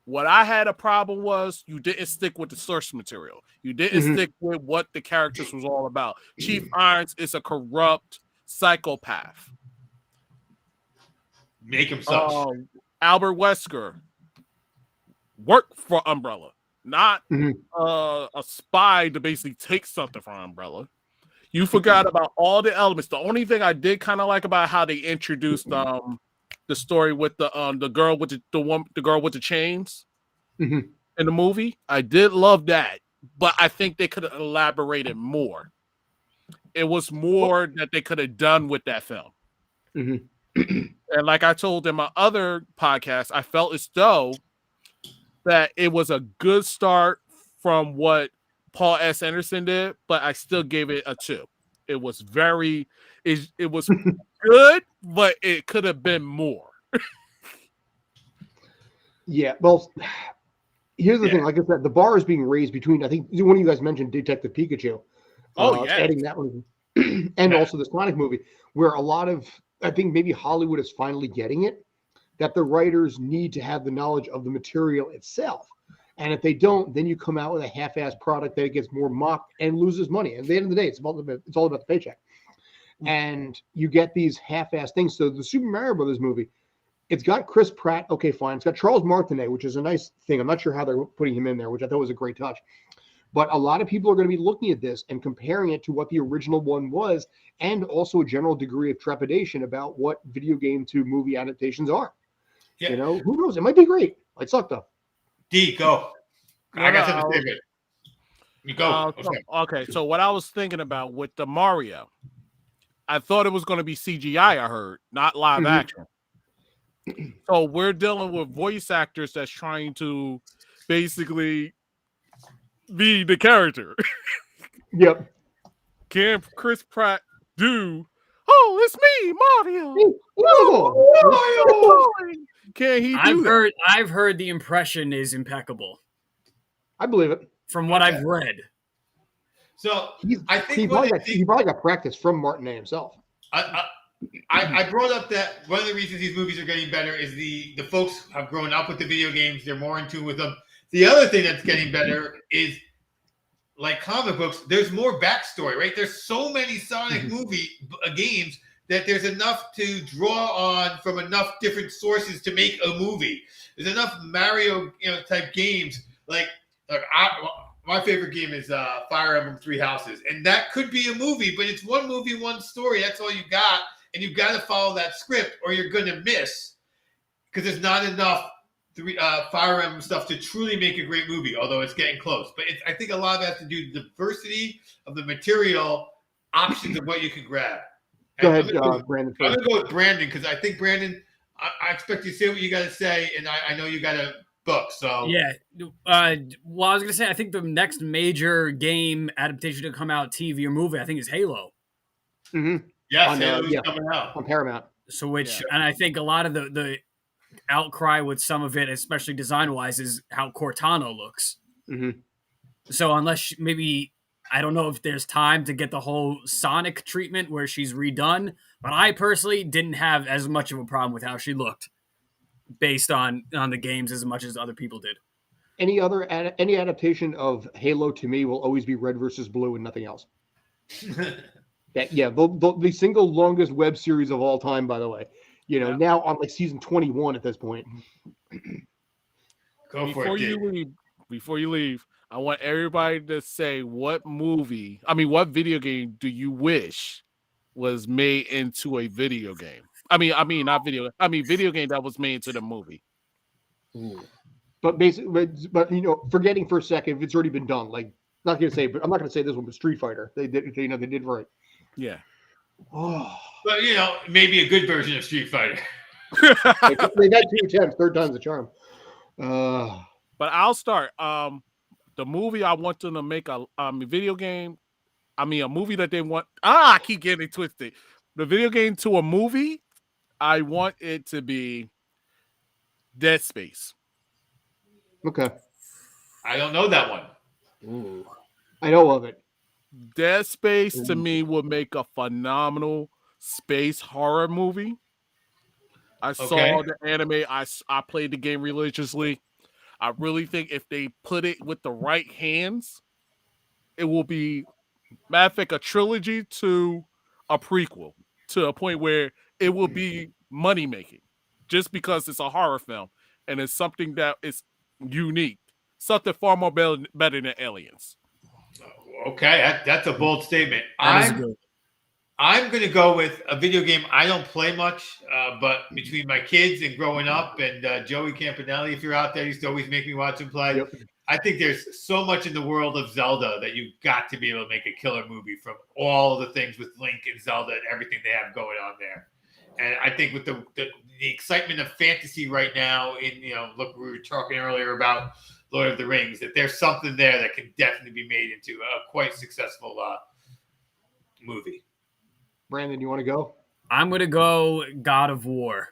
What I had a problem was you didn't stick with the source material. You didn't stick with what the characters was all about. Chief Irons is a corrupt psychopath. Make him such. Albert Wesker worked for Umbrella, not a spy to basically take something from Umbrella. You forgot about all the elements. The only thing I did kind of like about how they introduced the story with the girl with the girl with the chains in the movie, I did love that. but I think they could have elaborated more. It was more that they could have done with that film. Mhm. And like I told in my other podcast, I felt as though that it was a good start from what Paul S. Anderson did, but I still gave it a 2. It was it was good, but it could have been more. Yeah, well, here's the Yeah. thing. Like I said, the bar is being raised between. I think one of you guys mentioned Detective Pikachu. Oh, yeah. Adding that one, and also the Sonic movie, where a lot of I think maybe Hollywood is finally getting it that the writers need to have the knowledge of the material itself, and if they don't, then you come out with a half-assed product that gets more mocked and loses money. And at the end of the day, it's all about the paycheck, and you get these half-assed things. So the Super Mario Brothers movie. It's got Chris Pratt. Okay, fine. It's got Charles Martinet, which is a nice thing. I'm not sure how they're putting him in there, which I thought was a great touch. But a lot of people are going to be looking at this and comparing it to what the original one was, and also a general degree of trepidation about what video game to movie adaptations are. Yeah. You know, who knows? It might be great. Might suck though. D, go. No, I got no, something to say. You go. Okay, so what I was thinking about with the Mario, I thought it was going to be CGI, I heard, not live action. So we're dealing with voice actors that's trying to basically be the character. Yep. Can Chris Pratt do? Oh, it's me, Mario. Oh, Can he do that? I've heard the impression is impeccable I believe it. from what I've read. So I think he probably got practice from Martinet himself. I brought up that one of the reasons these movies are getting better is the folks have grown up with the video games. They're more in tune with them. The other thing that's getting better is, like comic books, there's more backstory, right? There's so many Sonic games that there's enough to draw on from enough different sources to make a movie. There's enough Mario type games. My favorite game is Fire Emblem Three Houses, and that could be a movie, but it's one movie, one story. That's all you got, and you've got to follow that script, or you're going to miss, because there's not enough Fire Emblem stuff to truly make a great movie. Although it's getting close, but I think a lot of it has to do with the diversity of the material, options of what you can grab. Go ahead, Brandon. I'm going to go with Brandon because I think Brandon. I expect you to say what you got to say, and I know you got a book. So yeah, I was gonna say I think the next major game adaptation to come out, TV or movie, I think is Halo. Mm-hmm. Yes, Halo's coming out on Paramount. So and I think a lot of the outcry with some of it, especially design wise, is how Cortana looks. Mm-hmm. So unless maybe I don't know if there's time to get the whole Sonic treatment where she's redone, but I personally didn't have as much of a problem with how she looked, based on the games as much as other people did. Any adaptation of Halo to me will always be red versus blue and nothing else. The single longest web series of all time, by the way. Now on like season 21 at this point. Before you leave, I want everybody to say what video game do you wish was made into a video game? Video game that was made into the movie. Ooh. But basically, forgetting for a second if it's already been done. Like, not gonna say, but I'm not gonna say this one, but Street Fighter. They did, they did right. Yeah. Oh. But maybe a good version of Street Fighter. They got 2 attempts, third time's the charm. But I'll start. The movie I want them to make a video game. A movie that they want. I keep getting it twisted. The video game to a movie. I want it to be Dead Space. Okay. I don't know that one. Ooh. I know of it. Dead Space to me would make a phenomenal space horror movie. I saw the anime. I played the game religiously. I really think if they put it with the right hands, it will be, matter of fact, a trilogy to a prequel, to a point where it will be money making, just because it's a horror film and it's something that is unique, something far more better than Aliens. Okay, that's a bold statement. I'm going to go with a video game I don't play much, but between my kids and growing up and Joey Campanelli, if you're out there, he used to always make me watch him play. Yep. I think there's so much in the world of Zelda that you've got to be able to make a killer movie from all the things with Link and Zelda and everything they have going on there. And I think with the excitement of fantasy right now, look, we were talking earlier about Lord of the Rings, that there's something there that can definitely be made into a quite successful movie. Brandon, you want to go? I'm going to go God of War.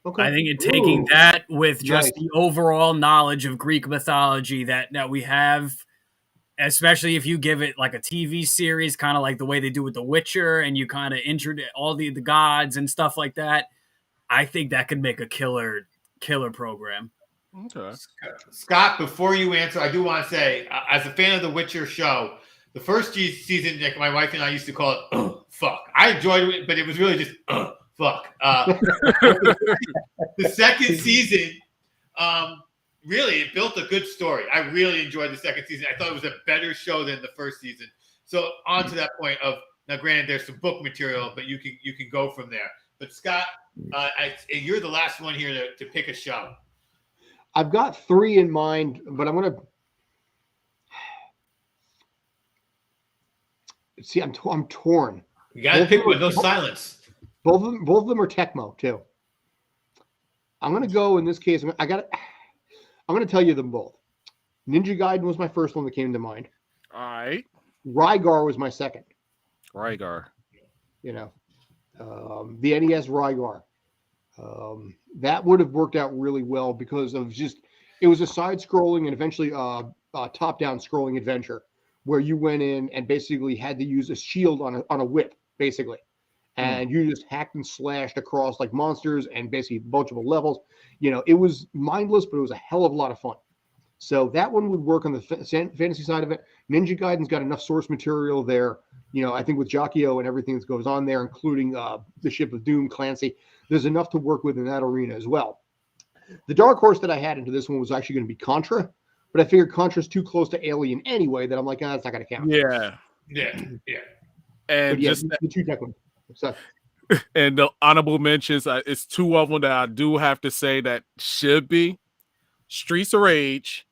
Okay. I think taking that with just Nice. the overall knowledge of Greek mythology that we have, especially if you give it like a TV series, kind of like the way they do with The Witcher, and you kind of introduce all the gods and stuff like that, I think that could make a killer program. Okay. Scott, before you answer, I do want to say, as a fan of The Witcher show, the first season, like my wife and I used to call it, fuck. I enjoyed it, but it was really just, fuck. The second season, really, it built a good story. I really enjoyed the second season. I thought it was a better show than the first season. So on to that point of, now granted, there's some book material, but you can go from there. But Scott, you're the last one here to pick a show. I've got 3 in mind, but I'm going to see. I'm torn. You got to pick one. No silence. Both of them are Tecmo too. I'm going to go in this case. I'm going to tell you them both. Ninja Gaiden was my first one that came to mind. All right. Rygar was my second. Rygar. The NES Rygar. That would have worked out really well because of it was a side-scrolling and eventually top-down scrolling adventure where you went in and basically had to use a shield on a whip, basically. And you just hacked and slashed across like monsters and basically multiple levels. It was mindless, but it was a hell of a lot of fun. So that one would work on the fantasy side of it. Ninja Gaiden's got enough source material there. I think with Jacchio and everything that goes on there, including the Ship of Doom, Clancy, there's enough to work with in that arena as well. The dark horse that I had into this one was actually going to be Contra, but I figured Contra's too close to Alien anyway that I'm like, that's not going to count. Yeah. And yeah, just the 2 tech ones. So, and the honorable mentions, it's 2 of them that I do have to say that should be Streets of Rage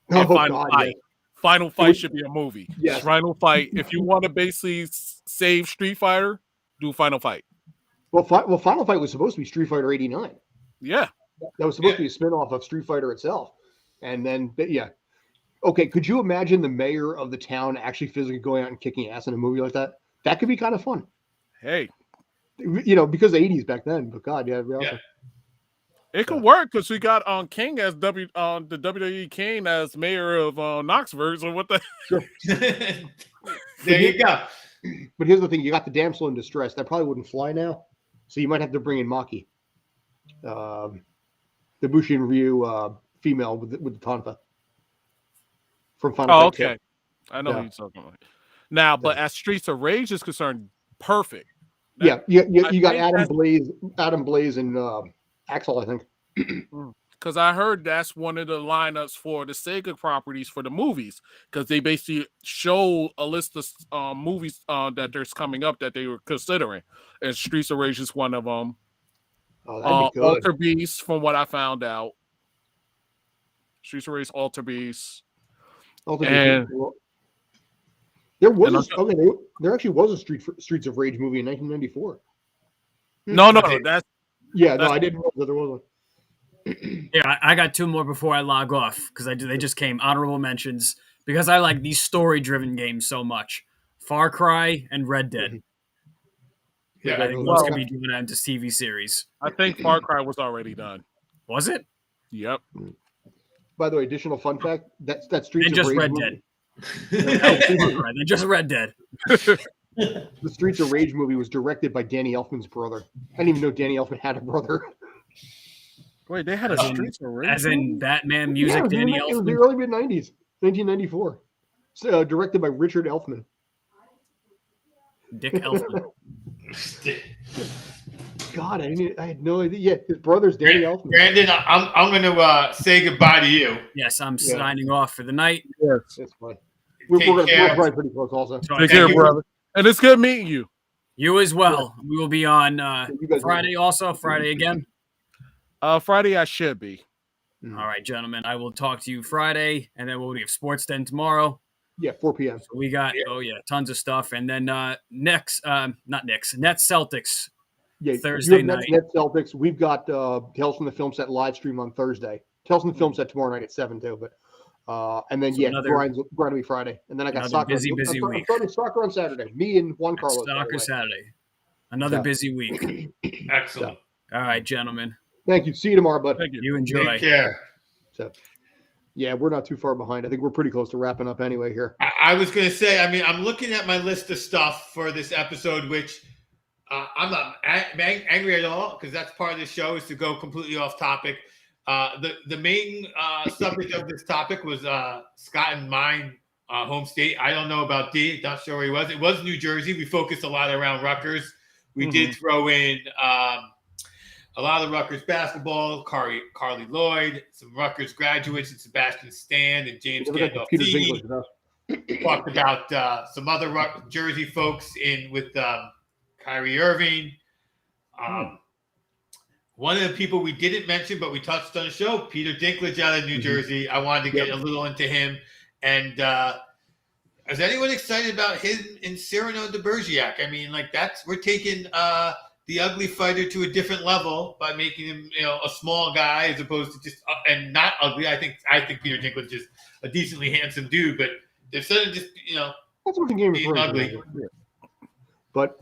and Final Fight. Yeah. Final Fight should be a movie. Yes. Final Fight. If you want to basically save Street Fighter, do Final Fight. Well, Final Fight was supposed to be Street Fighter 89. Yeah. That was supposed to be a spinoff of Street Fighter itself. And then, yeah. Okay, could you imagine the mayor of the town actually physically going out and kicking ass in a movie like that? That could be kind of fun. Hey. Because the 80s back then, but God, yeah. Awesome. It could work because we got King as the WWE King as mayor of Knoxville. So what the? Sure. There you go. But here's the thing: you got the damsel in distress. That probably wouldn't fly now, so you might have to bring in Maki, the Bushin Ryu female with the Tonfa from Final Fight 2. Okay. I know who you're talking about. Now, but as Streets of Rage is concerned, perfect. You got Adam Blaze, and Axel, I think. Because I heard that's one of the lineups for the Sega properties for the movies. Because they basically show a list of movies that there's coming up that they were considering, and Streets of Rage is one of them. Oh, that'd be good. Alter Beast, from what I found out. Streets of Rage, Alter Beast. There actually was a Streets of Rage movie in 1994. No, that's I didn't know that there was one. Yeah, I got 2 more before I log off because they just came honorable mentions because I like these story-driven games so much. Far Cry and Red Dead. Yeah, I think those could be doing that into TV series. I think Far Cry was already done. Was it? Yep. By the way, additional fun fact: that Streets And of just Rage Red movie, Dead. They just Red Dead. the Streets of Rage movie was directed by Danny Elfman's brother. I didn't even know Danny Elfman had a brother. Wait, they had a Streets of Rage as in Batman music. Danny Elfman. It was Elfman. the early mid-90s, 1994. Directed by Richard Elfman. Dick Elfman. God, I had no idea. Yeah, his brother's Danny Elfman. Brandon, I'm going to say goodbye to you. Yes, I'm signing off for the night. Yes, that's fine. We're probably pretty close also. Take care, brother. And it's good meeting you. You as well. We will be on Friday also. Friday again. Friday I should be. All right, gentlemen. I will talk to you Friday, and then we'll have Sports Den tomorrow. Yeah, 4 p.m. So we got tons of stuff, and then Nets Celtics. Yeah, Thursday you have night. Nets Celtics. We've got Tales from the Film Set live stream on Thursday. Tales from the Film Set tomorrow night at 7 too. But and then Brian's going to be Friday, and then I got soccer. Busy I'm week. starting soccer on Saturday. Me and Juan Carlos. Soccer Saturday. Another busy week. Excellent. All right, gentlemen. Thank you. See you tomorrow, bud. Thank you. You enjoy. Take care. So, yeah, we're not too far behind. I think we're pretty close to wrapping up anyway here. I was going to say, I mean, I'm looking at my list of stuff for this episode, which I'm not angry at all, because that's part of the show, is to go completely off topic. The main subject of this topic was Scott and mine home state. I don't know about D. Not sure where he was. It was New Jersey. We focused a lot around Rutgers. We did throw in a lot of Rutgers basketball, Carly Lloyd, some Rutgers graduates, and Sebastian Stan and James Gandolfini. Talked about some other Jersey folks with Kyrie Irving. One of the people we didn't mention, but we touched on the show, Peter Dinklage out of New Jersey. I wanted to get a little into him. And is anyone excited about him and Cyrano de Bergerac? I mean, like, we're taking the ugly fighter to a different level by making him, a small guy as opposed to just and not ugly. I think Peter Dinklage is a decently handsome dude, but instead of just that's what the game is ugly. But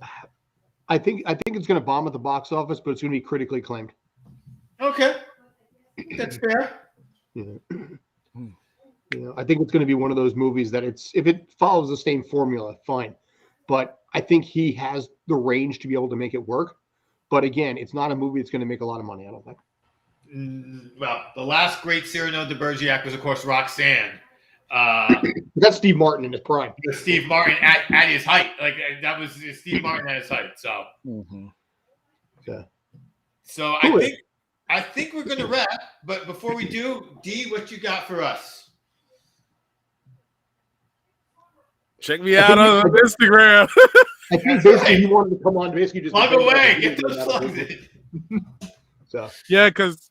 I think it's going to bomb at the box office, but it's going to be critically acclaimed. Okay, that's fair. I think it's going to be one of those movies that if it follows the same formula, fine. But I think he has the range to be able to make it work. But again, it's not a movie that's going to make a lot of money, I don't think. Well, the last great Cyrano de Bergerac was, of course, Roxanne. That's Steve Martin in his prime. Steve Martin at his height. Like, that was Steve Martin at his height. So, so I think we're going to wrap. But before we do, D, what you got for us? Check me out on Instagram. I think basically he wanted to come on, basically just plug away, get those plugs in. So yeah, because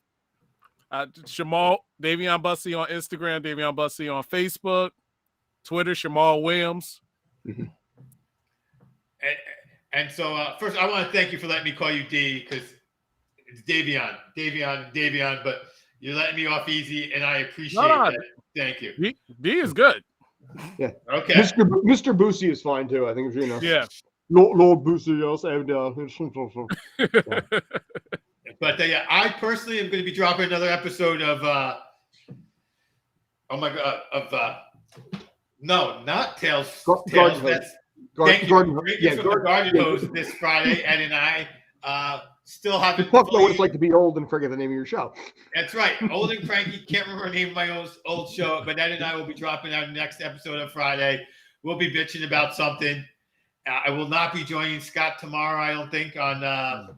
Davion Bussey on Instagram, Davion Bussey on Facebook, Twitter, Shamal Williams. And so first, I want to thank you for letting me call you D, because it's Davion, but you're letting me off easy, and I appreciate that. Thank you. D is good. Yeah. Okay. Mr. Boosie is fine too. I think Yeah. Lord Boosie, yes, But I personally am going to be dropping another episode of not Tales. Garden Hose this Friday. Ed and I still haven't. Talk about what it's like to be old and forget the name of your show. That's right. Old and cranky. Can't remember the name of my old show, but Ed and I will be dropping our next episode on Friday. We'll be bitching about something. I will not be joining Scott tomorrow, I don't think, on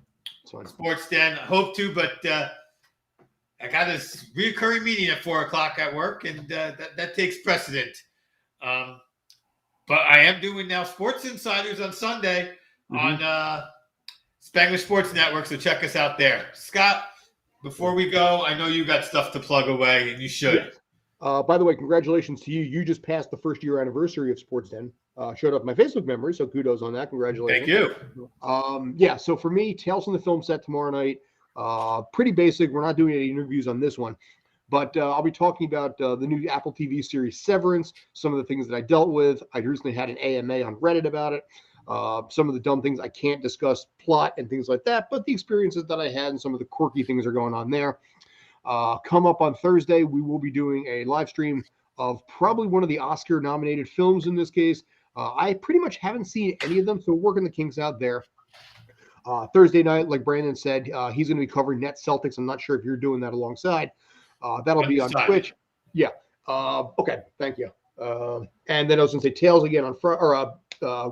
Sports Den. I hope to, but I got this recurring meeting at 4:00 at work, and that takes precedent. But I am doing now Sports Insiders on Sunday on Spanglish Sports Network, so check us out there. Scott, before we go, I know you got stuff to plug away, and you should. By the way, congratulations to you. You just passed the first year anniversary of Sports Den. Showed up my Facebook memory, so kudos on that. Congratulations. Thank you. So for me, Tales from the Film Set tomorrow night. Pretty basic. We're not doing any interviews on this one, but I'll be talking about the new Apple TV series Severance, some of the things that I dealt with. I recently had an AMA on Reddit about it. Some of the dumb things I can't discuss, plot and things like that, but the experiences that I had and some of the quirky things are going on there. Come up on Thursday, we will be doing a live stream of probably one of the Oscar-nominated films in this case. I pretty much haven't seen any of them, so we're working the kinks out there. Thursday night, like Brandon said, he's going to be covering Nets Celtics. I'm not sure if you're doing that alongside. That'll be on Twitch. Yeah. Okay. Thank you. And then I was going to say Tails again on Friday, or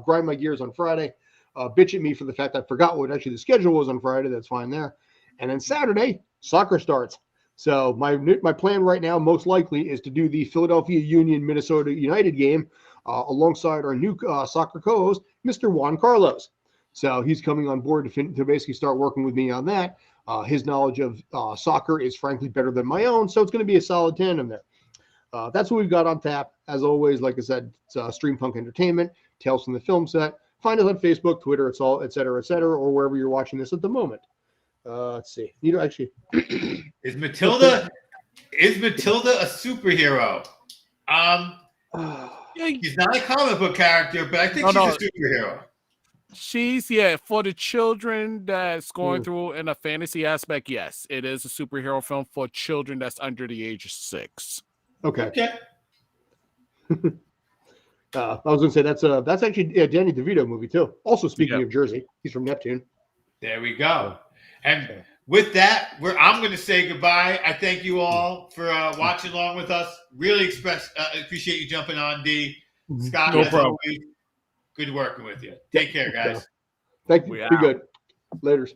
Grind My Gears on Friday. Bitch at me for the fact I forgot what actually the schedule was on Friday. That's fine there. And then Saturday, soccer starts. So my plan right now, most likely, is to do the Philadelphia Union Minnesota United game alongside our new soccer co-host, Mr. Juan Carlos. So he's coming on board to basically start working with me on that. His knowledge of soccer is frankly better than my own, so it's going to be a solid tandem there. That's what we've got on tap. As always, like I said, it's Streampunk Entertainment, Tales from the Film Set. Find us on Facebook, Twitter, it's all, et cetera, or wherever you're watching this at the moment. Let's see. You know, actually, is Matilda a superhero? She's not a comic book character, but I think she's a superhero. She's for the children that's going through in a fantasy aspect. Yes, it is a superhero film for children that's under the age of 6. Okay. I was gonna say that's actually a Danny DeVito movie too. Also, speaking of Jersey, he's from Neptune. There we go. And with that, I'm going to say goodbye. I thank you all for watching along with us. Really appreciate you jumping on, D. Scott, no problem. Always, good working with you. Take care, guys. Thank you. Be good. Laters.